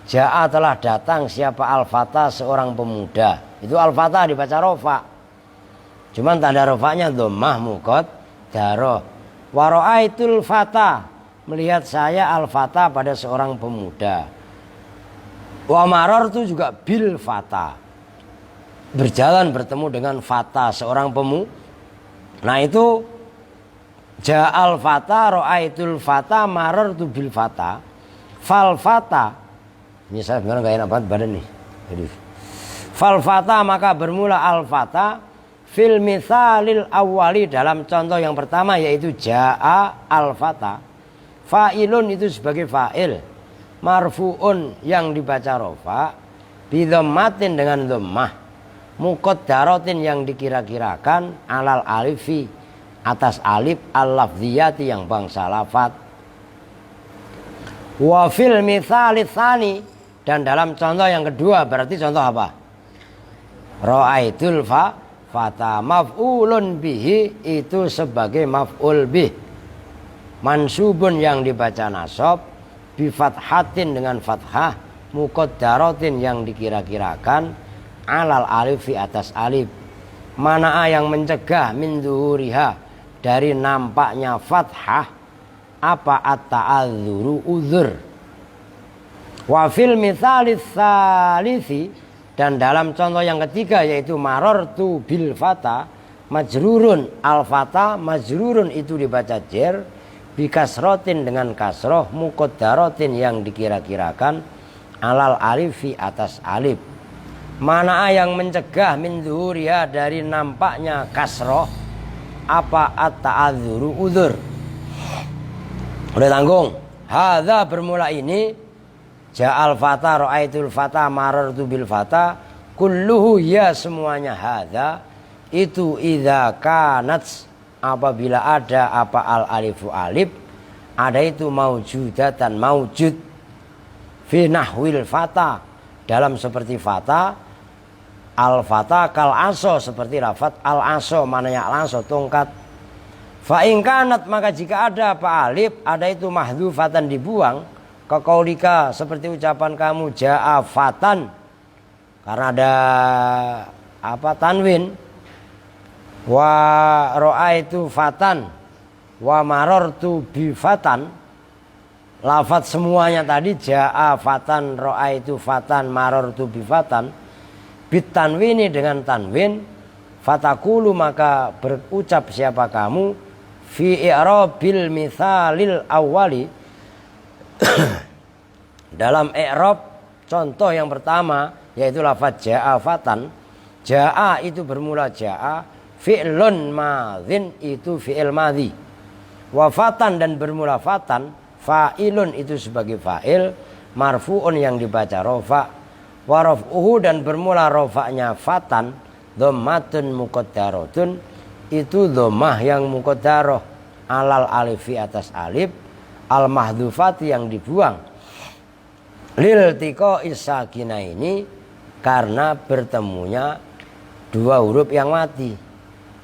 Ja'a telah datang siapa al-fata seorang pemuda. Itu al-fata dibaca rofa. Cuman tanda rofanya dhammah muqaddarah. Wa ra'aitul fata, melihat saya al-fata pada seorang pemuda. Wa marartu juga bil fata, berjalan bertemu dengan fata seorang pemuda. Nah itu ja'al fata, ra'aitul fata, marartu bil fata, fal fata. Ini saya sebenarnya gak enak banget badan nih. Jadi fal fata, maka bermula al fata fil mithalil awwali, dalam contoh yang pertama yaitu ja'a al fata. Fa'ilun itu sebagai fa'il, marfu'un yang dibaca rofa, bidhammatin dengan dhammah, muqaddaratin yang dikira-kirakan, alal alifi atas alif, al-lafziyati yang bangsa lafat. Wa fil mithalis tsani, dan dalam contoh yang kedua, berarti contoh apa? Ra'aitul fata, maf'ulun bihi itu sebagai maf'ul bih, mansubun yang dibaca nasab, bi fathatin dengan fathah, muqaddaratin yang dikira-kirakan, alal alifi atas alif. Mana'a yang mencegah, min zuhuriha dari nampaknya fathah, apa at-ta'adzuru uzur. Wa fil mitsalis tsalisi, dan dalam contoh yang ketiga yaitu marartu bil fata, majrurun al fata, majrurun itu dibaca jer, bi kasrotin dengan kasroh, muqaddaratin yang dikira-kirakan, alal alifi atas alif. Mana'a yang mencegah, min zuhuriha dari nampaknya kasroh, apa at-ta'adzuru uzur. Udah tanggung. Hadza bermula ini, ja'al fata, ra'aitul fata, marartu bil fata, kulluhu ya semuanya hadza itu idza kanat apabila ada apa al alifu alif, ada itu maujudatan maujud, fi nahwil fata dalam seperti fata, al fata kal aso seperti lafat al aso, mananya al aso tongkat. Fa in kanat, maka jika ada apa alif, ada itu mahdzufatan dibuang, kaqaulika seperti ucapan kamu ja'a fatan, karena ada apa tanwin, wa ra'aitu fatan, wa marartu bi fatan, lafaz semuanya tadi ja'a fatan, ra'aitu fatan, marartu bi fatan, bit tanwini dengan tanwin, fatakulu maka berucap siapa kamu, fi i'rabil mithalil awwali dalam i'rab contoh yang pertama yaitu lafaz ja'a fatan. Ja'a itu bermula ja'a, fi'lun madzin itu fi'il madzi, wa fatan dan bermula fatan, fa'ilun itu sebagai fa'il, marfu'un yang dibaca rofa, wa raf'uhu dan bermula rofa'nya fatan, dhammatun muqaddaratun itu dhammah yang muqaddarah, alal alifi atas alif, al mahdhufati yang dibuang, lil tiqa isakina ini karena bertemunya dua huruf yang mati.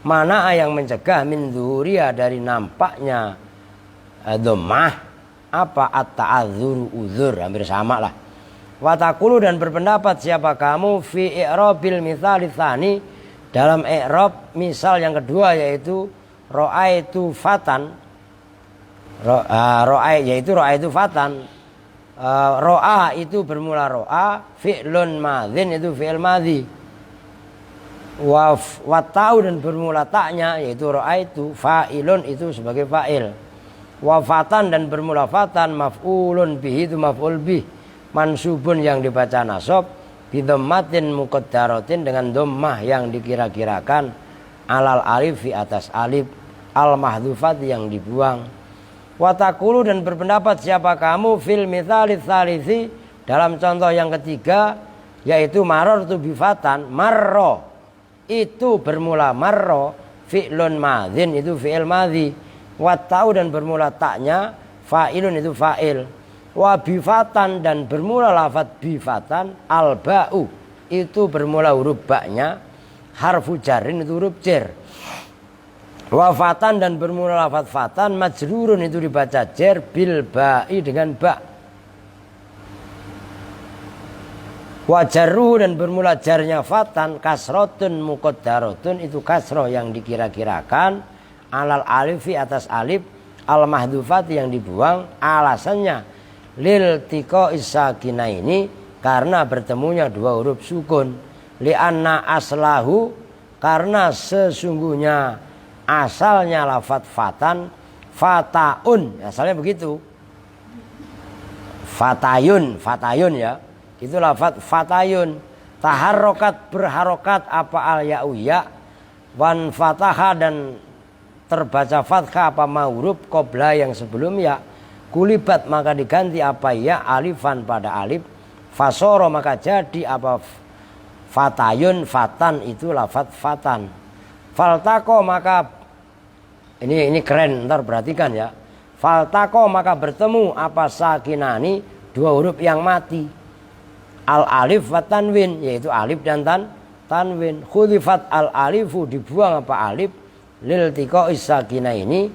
Mana yang mencegah, min zuhuriya dari nampaknya dhammah, apa at-ta'adzuru uzur, hampir sama lah. Wa taqulu dan berpendapat siapa kamu, fi i'rabil mitsalis tsani dalam i'rab misal yang kedua yaitu ra'aitu fatan, yaitu ra'aitu fatan, ro'a itu bermula ro'a, fi'lun madzin itu fi'il madzi, wa ta'u dan bermula ta'nya yaitu ra'aitu, fa'ilun itu sebagai fa'il, wa fatan dan bermula fatan, maf'ulun bihi itu maf'ul bih, mansubun yang dibaca nasab, bidhammatin muqaddaratin dengan dhammah yang dikira-kirakan, alal alifi atas alif, al mahdhufat yang dibuang. Watakulu dan berpendapat siapa kamu, fil mitsalis tsalisi dalam contoh yang ketiga yaitu marartu bi fatan, marra itu bermula marra, fi'lun madzin itu fi'il madzi, wa ta'u dan bermula taknya, fa'ilun itu fa'il, wa bi fatan dan bermula lafaz bi fatan, al ba'u itu bermula huruf ba-nya, harfu jarrin itu huruf jar. Wa fatan dan bermula lafaz fatan, majrurun itu dibaca jar, bil ba'i dengan ba. Wajarruhu dan bermula jarnya fatan kasrotun muqaddaratun, itu kasroh yang dikira-kirakan, alal alifi atas alif, al mahdufati yang dibuang, alasannya lil tiko isakina ini karena bertemunya dua huruf sukun, lianna aslahu karena sesungguhnya asalnya lafadz fatan fataun, asalnya begitu, fatayun ya, itu lafadz fatayun. Taharrokat berharokat apa al ya'u ya, wan fataha dan terbaca fathah apa ma huruf qabla yang sebelum ya, kulibat maka diganti apa ya alifan pada alif, fasoro maka jadi apa fatayun, fatan itu lafadz fatan. Faltako maka ini keren, ntar perhatikan ya. Faltako maka bertemu apa sakinani, dua huruf yang mati, al alif wa tanwin, yaitu alif dan tanwin. Khudifat al alifu dibuang apa alif, lil tiko isakina ini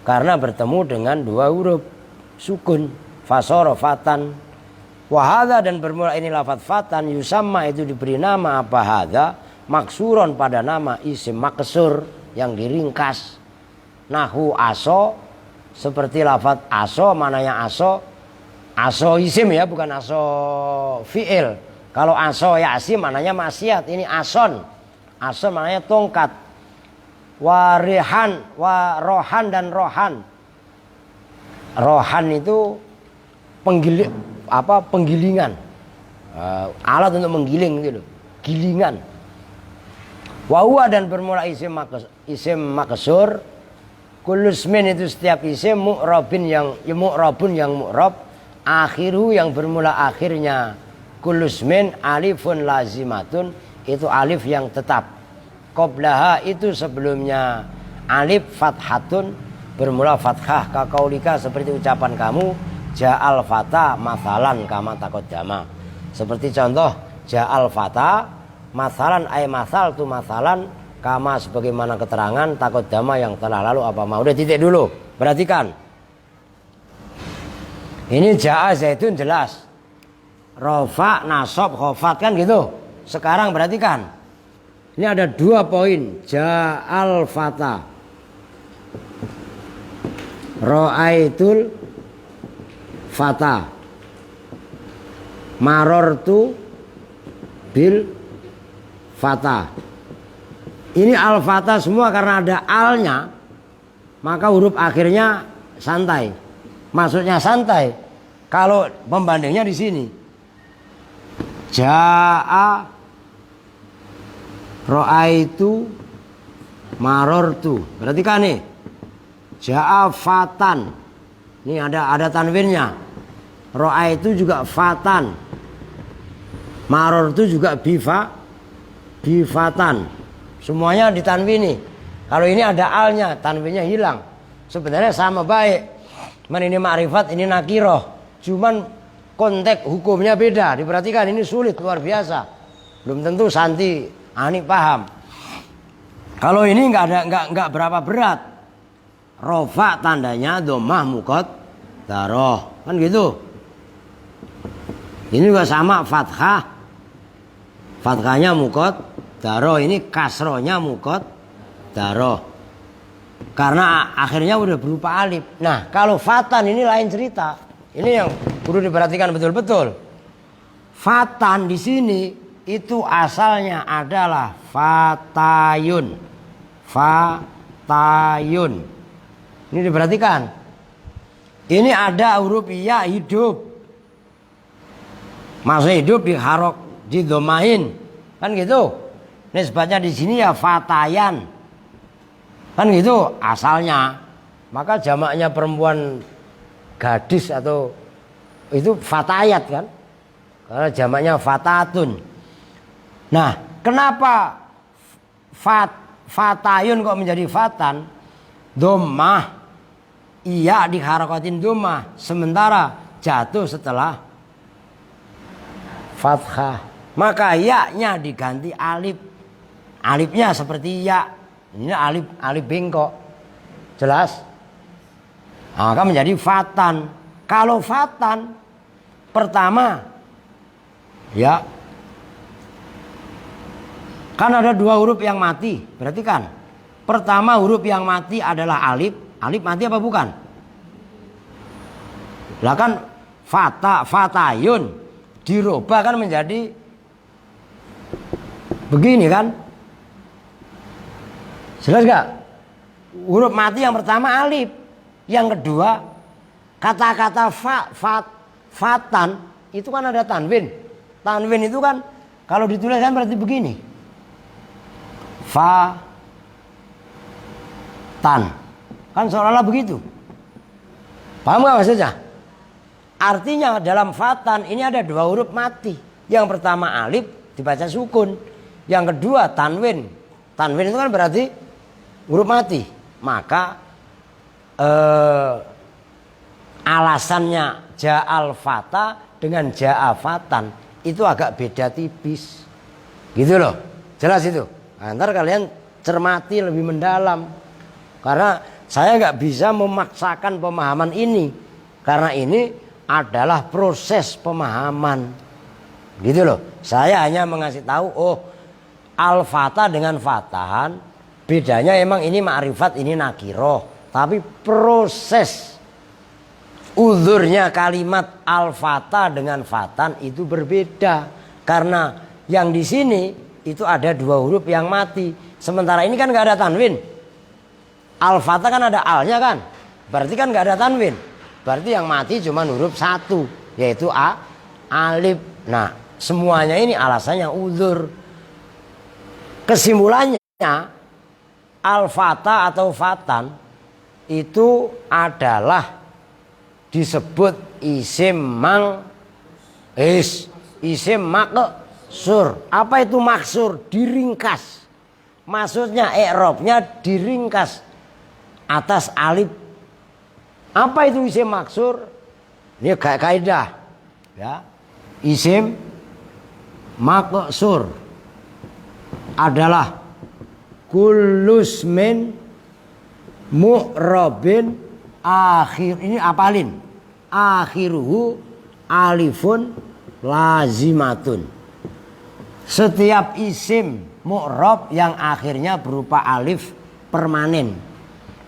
karena bertemu dengan dua huruf sukun, fasoro fatan. Wahada dan bermula ini lafadz fatan yusamma itu diberi nama apa hada, maksuron pada nama isim maksur yang diringkas. Nahu aso, seperti lafadz aso, mananya aso isim ya, bukan aso fi'il. Kalau aso yasim mananya maksiat, ini ason mananya tongkat. Warihan, warohan dan rohan. Rohan itu penggilingan, alat untuk menggiling gitu loh, gilingan. Wahuwa dan bermula isim maksur, kulusmin itu setiap isim mu'rabun yang mu'rab, akhiru yang bermula akhirnya kulusmin alifun lazimatun, itu alif yang tetap. Qoblaha itu sebelumnya alif fathatun bermula fathah, kakaulika seperti ucapan kamu, ja'al fata masalan kama taqaddama, seperti contoh ja'al fata masalan ay masal tu masalan kama sebagaimana keterangan taqaddama yang telah lalu apa mau. Udah titik dulu, perhatikan. Ini ja'a zaitun jelas, rofa nasab khofat kan gitu. Sekarang perhatikan, ini ada dua poin. Ja'al fata, ro'aitul fata, marortu bil fata. Ini al fata semua karena ada alnya, maka huruf akhirnya santai. Maksudnya santai kalau pembandingnya di sini. Ja'a ro'aitu marortu. Perhatikan nih. Ja'a fatan. Ini ada tanwinnya. Ro'aitu juga fatan. Marortu juga bifatan. Semuanya ditanwini. Kalau ini ada alnya, tanwinnya hilang. Sebenarnya sama baik. Ini ma'rifat, ini nakiroh. Cuman konteks hukumnya beda. Diperhatikan, ini sulit luar biasa. Belum tentu Santi Ani paham. Kalau ini nggak berapa berat. Rofa tandanya dhammah muqaddarah, kan gitu. Ini juga sama fathah. Fathahnya muqaddarah, ini kasrohnya muqaddarah. Karena akhirnya udah berupa alif. Nah, kalau fatan ini lain cerita. Ini yang perlu diperhatikan betul-betul. Fatan di sini itu asalnya adalah fatayun. Fatayun. Ini diperhatikan. Ini ada huruf ya hidup. Maksudnya hidup diharok, didomain. Kan gitu. Nisbatnya di sini ya fatayan. Kan gitu asalnya. Maka jamaknya perempuan gadis atau itu fatayat kan. Karena jamaknya fatatun. Nah, kenapa fatayun kok menjadi fatan? Dhammah. Iya diharokatin dhammah. Sementara jatuh setelah fathah. Maka ya-nya diganti alif. Alifnya seperti ya. Ini alif bengkok. Jelas? Maka menjadi fatan. Kalau fatan pertama ya Kan ada dua huruf yang mati. Berarti kan pertama huruf yang mati adalah alif. Alif mati apa bukan? Lah kan fatayun dirubah kan menjadi begini kan? Jelas gak? Huruf mati yang pertama alif. Yang kedua kata-kata fatan itu kan ada tanwin. Tanwin itu kan kalau ditulis kan berarti begini. Tan. Kan seolah-olah begitu. Paham gak maksudnya? Artinya dalam fatan ini ada dua huruf mati. Yang pertama alif dibaca sukun. Yang kedua tanwin. Tanwin itu kan berarti huruf mati. Maka alasannya ja'al fata dengan ja'a fatan itu agak beda tipis. Gitu loh. Jelas itu. Nah, ntar kalian cermati lebih mendalam. Karena saya nggak bisa memaksakan pemahaman ini. Karena ini adalah proses pemahaman. Gitu loh. Saya hanya mengasih tahu, oh al-fata dengan fatahan bedanya emang ini ma'rifat, ini nakiroh. Tapi proses uzurnya kalimat al-fata dengan fatan itu berbeda. Karena yang di sini itu ada dua huruf yang mati. Sementara ini kan nggak ada tanwin. Al-fata kan ada alnya kan. Berarti kan nggak ada tanwin. Berarti yang mati cuma huruf satu, yaitu alif. Nah, semuanya ini alasannya uzur. Kesimpulannya al-fata atau fatan itu adalah disebut isim isim maksur. Apa itu maksur? Diringkas. Maksudnya i'rabnya diringkas atas alif. Apa itu isim maksur? Ini kayak kaidah ya. Isim maksur adalah kullusmin mu'rabin akhir, ini apalin, akhiruhu alifun lazimatun. Setiap isim mu'rab yang akhirnya berupa alif permanen.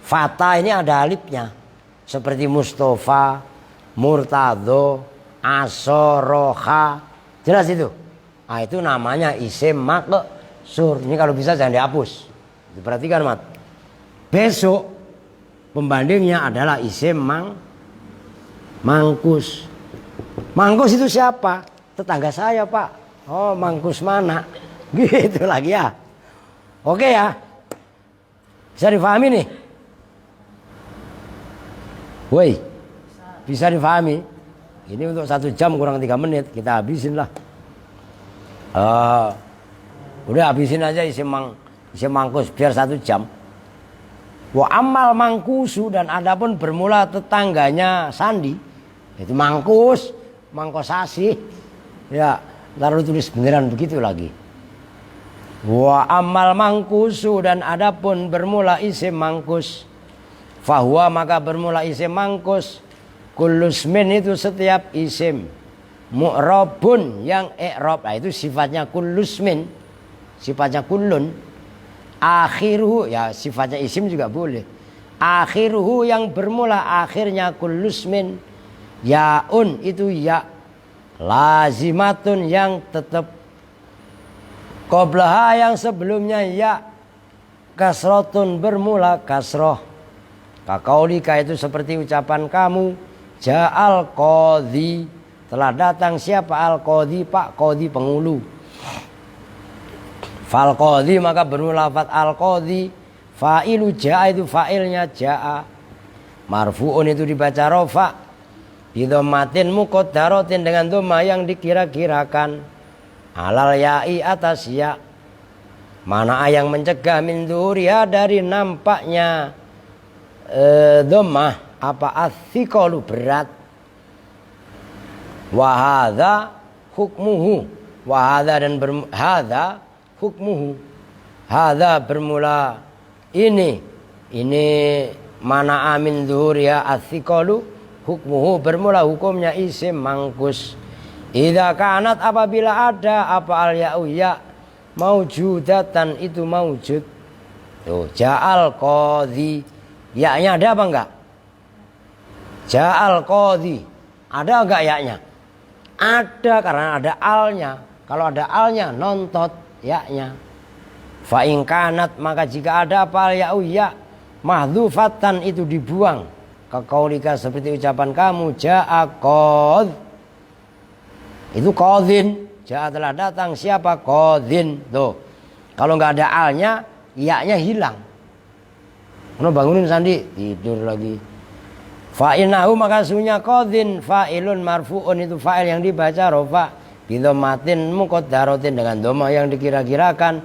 Fata ini ada alifnya. Seperti Mustafa, Murtado, Asoroha. Jelas itu. Nah, itu namanya isim maksur. Ini kalau bisa jangan dihapus. Diperhatikan mat. Besok pembandingnya adalah isim mangkus. Mangkus itu siapa? Tetangga saya pak. Oh mangkus mana? Gitu lagi ya. Oke ya. Bisa difahami nih? Woi, bisa difahami? Ini untuk 1 jam kurang 3 menit. Kita habisin lah. Udah habisin aja isim mangkus biar 1 jam. Wa amal mangkusu, dan adapun bermula tetangganya sandi, itu mangkus, mangkosasi. Ya, lalu tulis beneran begitu lagi. Wa amal mangkusu, dan adapun bermula isim mangkus, fahuwa maka bermula isim mangkus, kullusmin itu setiap isim, mu'rabun yang i'rab, nah itu sifatnya kullusmin, sifatnya kullun. Akhiruhu ya sifatnya isim juga boleh. Akhiruhu yang bermula akhirnya kullusmin, yaun itu ya, lazimatun yang tetap, qablaha yang sebelumnya ya, kasrotun bermula kasroh. Kakaulika itu seperti ucapan kamu, ja'al qadhi, telah datang siapa al qadhi, pak qadhi pengulu. Fal qadhi maka bermula lafaz al qadhi, fa'ilu ja'a itu fa'ilnya ja'a, marfu'un itu dibaca rofa, bidhammatin muqaddaratin dengan dhamma yang dikira-kirakan, alal ya'i atas ya, mana yang mencegah min dzuriha dari nampaknya dhammah, apa atsiqalu berat. Wa hadza hukmuhu, wa hadza dan hadza hukmuhu, hadza bermula ini mana min dzuriha atsiqalu, hukmuhu bermula hukumnya isim mangkus. Idza kanat apabila ada apa al ya'u ya, Maujudatan itu maujud. Tuh, ja'al qadhi. Ya-nya ada apa enggak? Ja'al qadhi. Ada enggak ya-nya? Ada karena ada alnya. Kalau ada alnya nontot ya-nya. Fa in kanat maka jika ada apa ya mahdhufatan itu dibuang. Kaqaulika seperti ucapan kamu ja'a qadh. Itu qadhin. Ja'a telah datang siapa? Qadhin. Tuh. Kalau enggak ada alnya, ya-nya hilang. Ono bangunin Sandi, tidur lagi. Fa'inahu maka sunya qadhin fa'ilun marfu'un itu fa'il yang dibaca rafa bidhammatin muqaddaratin dengan dhamma yang dikira-kirakan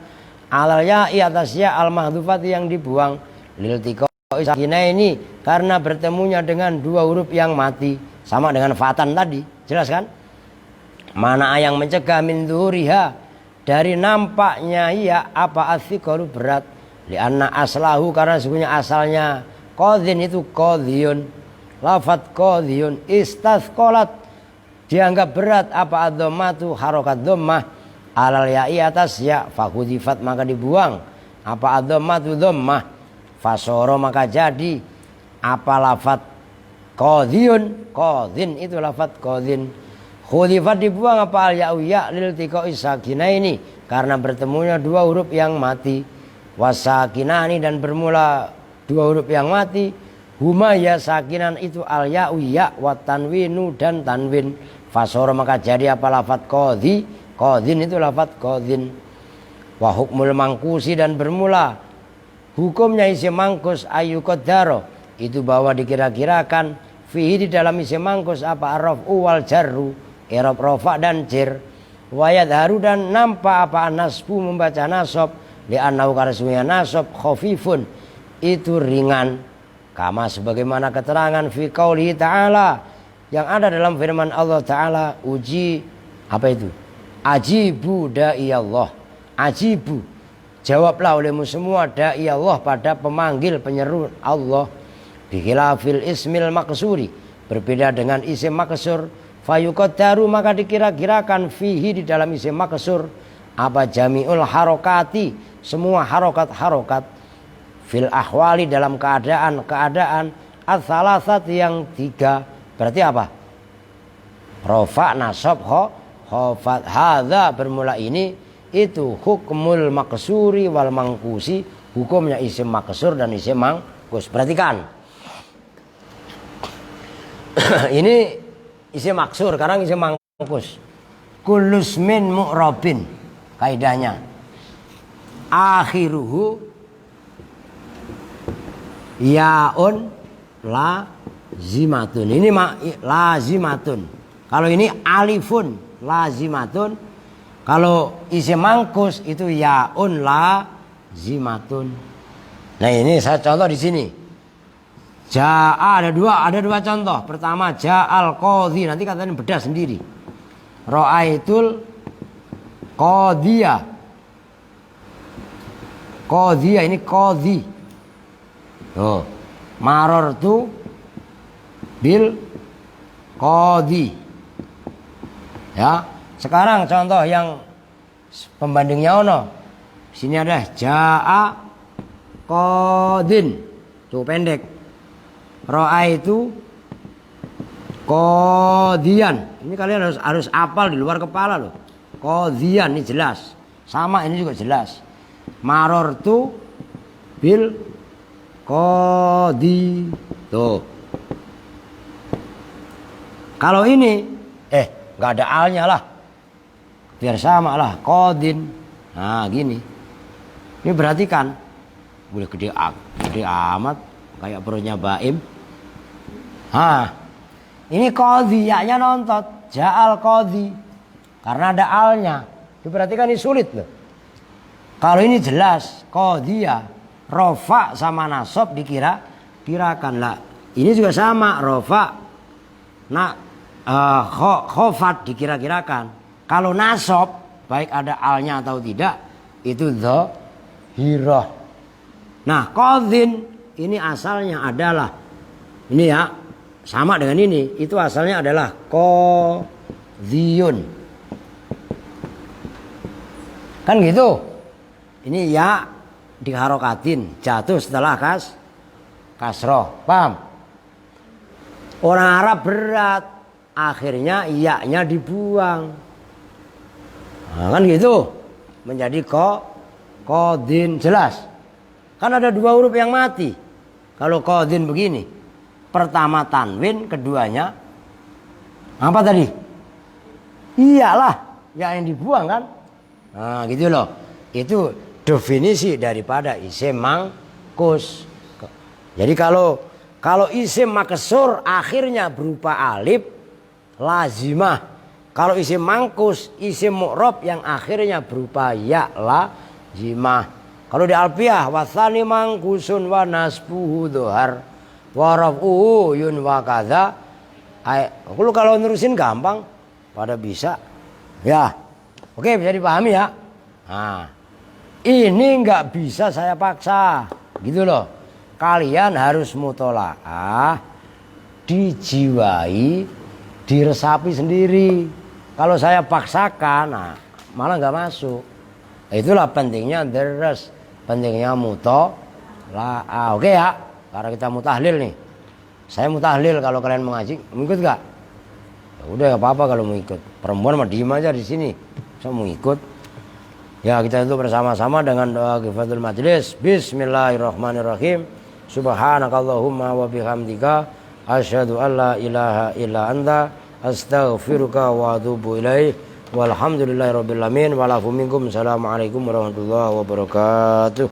alal ya'i atas ya al mahdhufati yang dibuang lil tiqa'i sakinaini karena bertemunya dengan dua huruf yang mati sama dengan fatan tadi. Jelas kan? Mana yang mencegah min dzuriha dari nampaknya ya apa atsiqalu berat lianna aslahu karena sesungguhnya asalnya qadhin itu qadhiyun lafat qadhiyun istasqalat dianggap berat apa adzammatu harokat dhammah alal ya'i atas ya fakudifat maka dibuang apa adzammatu dhammah fasoro maka jadi apa lafat qadhiyun qadhin itu lafat qadhin khudifat dibuang apa al ya'u ya lil tiqa'i sakinaini karena bertemunya dua huruf yang mati wasakinani dan bermula dua huruf yang mati huma ya sakinan itu al ya'u ya wa tanwinu dan tanwin fasoro maka jadi apa lafat qadhi qadhin itu lafat qadhin wa hukmul mangkusi dan bermula hukumnya isim mangkus ayyuqaddaro itu bahwa dikira-kirakan fihi di dalam isim mangkus apa arrafu wal jarru i'rab rafa dan jer wayat haru dan nampak apa nasbu membaca nasab li'annahu karsunya nasab khafifun itu ringan kama sebagaimana keterangan fi qaulihi ta'ala yang ada dalam firman Allah Ta'ala uji apa itu ajibu da'i Allah ajibu jawablah olehmu semua da'i Allah pada pemanggil penyeru Allah bikhilafil ismil maksuri berbeda dengan isim maksur fayuqaddaru maka dikira-kirakan fihi di dalam isim maksur apa jami'ul harokati semua harokat fil ahwali dalam keadaan ats-tsalasat yang tiga berarti apa rafa nasab khafat hadza bermula ini itu hukmul maksuri wal mangkusi hukumnya isim maksur dan isim mangkus perhatikan ini isim maksur, sekarang isim mangkus. Kullus min mu'rabin kaidahnya. Akhiruhu yaun lazimatun. Ini lazimatun. Kalau ini alifun lazimatun. Kalau isim mangkus itu yaun lazimatun. Nah, ini saya contoh di sini. Ja'a ada dua contoh. Pertama ja'al qadhi nanti katanya bedah sendiri. Ra'aitul qadhiyah. Qadhiyah ini qadhi. Tuh. Marartu bil qadhi. Ya, sekarang contoh yang pembandingnya ono. Sini ada ja'a qadhin. Tuh pendek. Ra'aitu qadhiyan. Ini kalian harus hafal di luar kepala loh. Qadhiyan ini jelas. Sama ini juga jelas. Marartu bil qadhi. Tuh. Kalau ini enggak ada alnya lah. Biar sama lah qadhin. Nah, gini. Ini perhatikan. Boleh gede amat kayak perutnya Baim. Ini qadhi, ya-nya nontot. Ja'al qadhi. Karena ada alnya. Diperhatikan ini sulit loh. Kalau ini jelas qadhiyah, rofa sama nasab dikira-kirakan lah. Ini juga sama rofa. Khofat dikira-kirakan. Kalau nasab baik ada alnya atau tidak itu dhahirah. Nah, qadhin ini asalnya adalah ini ya sama dengan ini, itu asalnya adalah qadhiyun. Kan gitu. Ini ya diharokatin, jatuh setelah kasroh. Paham? Orang Arab berat, akhirnya iya-nya dibuang. Nah, kan gitu. Menjadi kodin, jelas. Kan ada dua huruf yang mati. Kalau kodin begini, pertama tanwin, keduanya apa tadi? Iyalah, ya yang dibuang kan? Nah, gitu loh. Itu definisi daripada isim mangkus. Jadi kalau isim makesur akhirnya berupa alif lazimah. Kalau isim mangkus, isim mu'rab yang akhirnya berupa ya lazimah. Kalau di Alfiyah wasani mangkusun wa nasbuhu dhuhar wa raf'uhu yun wa kadza. Kalau nerusin gampang, pada bisa. Ya. Oke, bisa dipahami ya. Nah, ini nggak bisa saya paksa, gitu loh. Kalian harus mutolaah, dijiwai, diresapi sendiri. Kalau saya paksakan, nah, malah nggak masuk. Itulah pentingnya deres, pentingnya mutolaah. Oke ya, karena kita mutahlil nih. Saya mutahlil, kalau kalian mengaji, mau ikut nggak? Ya udah, nggak apa-apa kalau mau ikut. Perempuan mah diem aja di sini. Saya mau ikut. Ya, kita itu bersama-sama dengan doa kifatul majlis. Bismillahirrahmanirrahim. Subhanakallahumma wa bihamdika asyhadu an la ilaha illa anta astaghfiruka wa atubu ilaik. Walhamdulillahirabbil alamin. Wa lakum minkum. Assalamualaikum warahmatullahi wabarakatuh.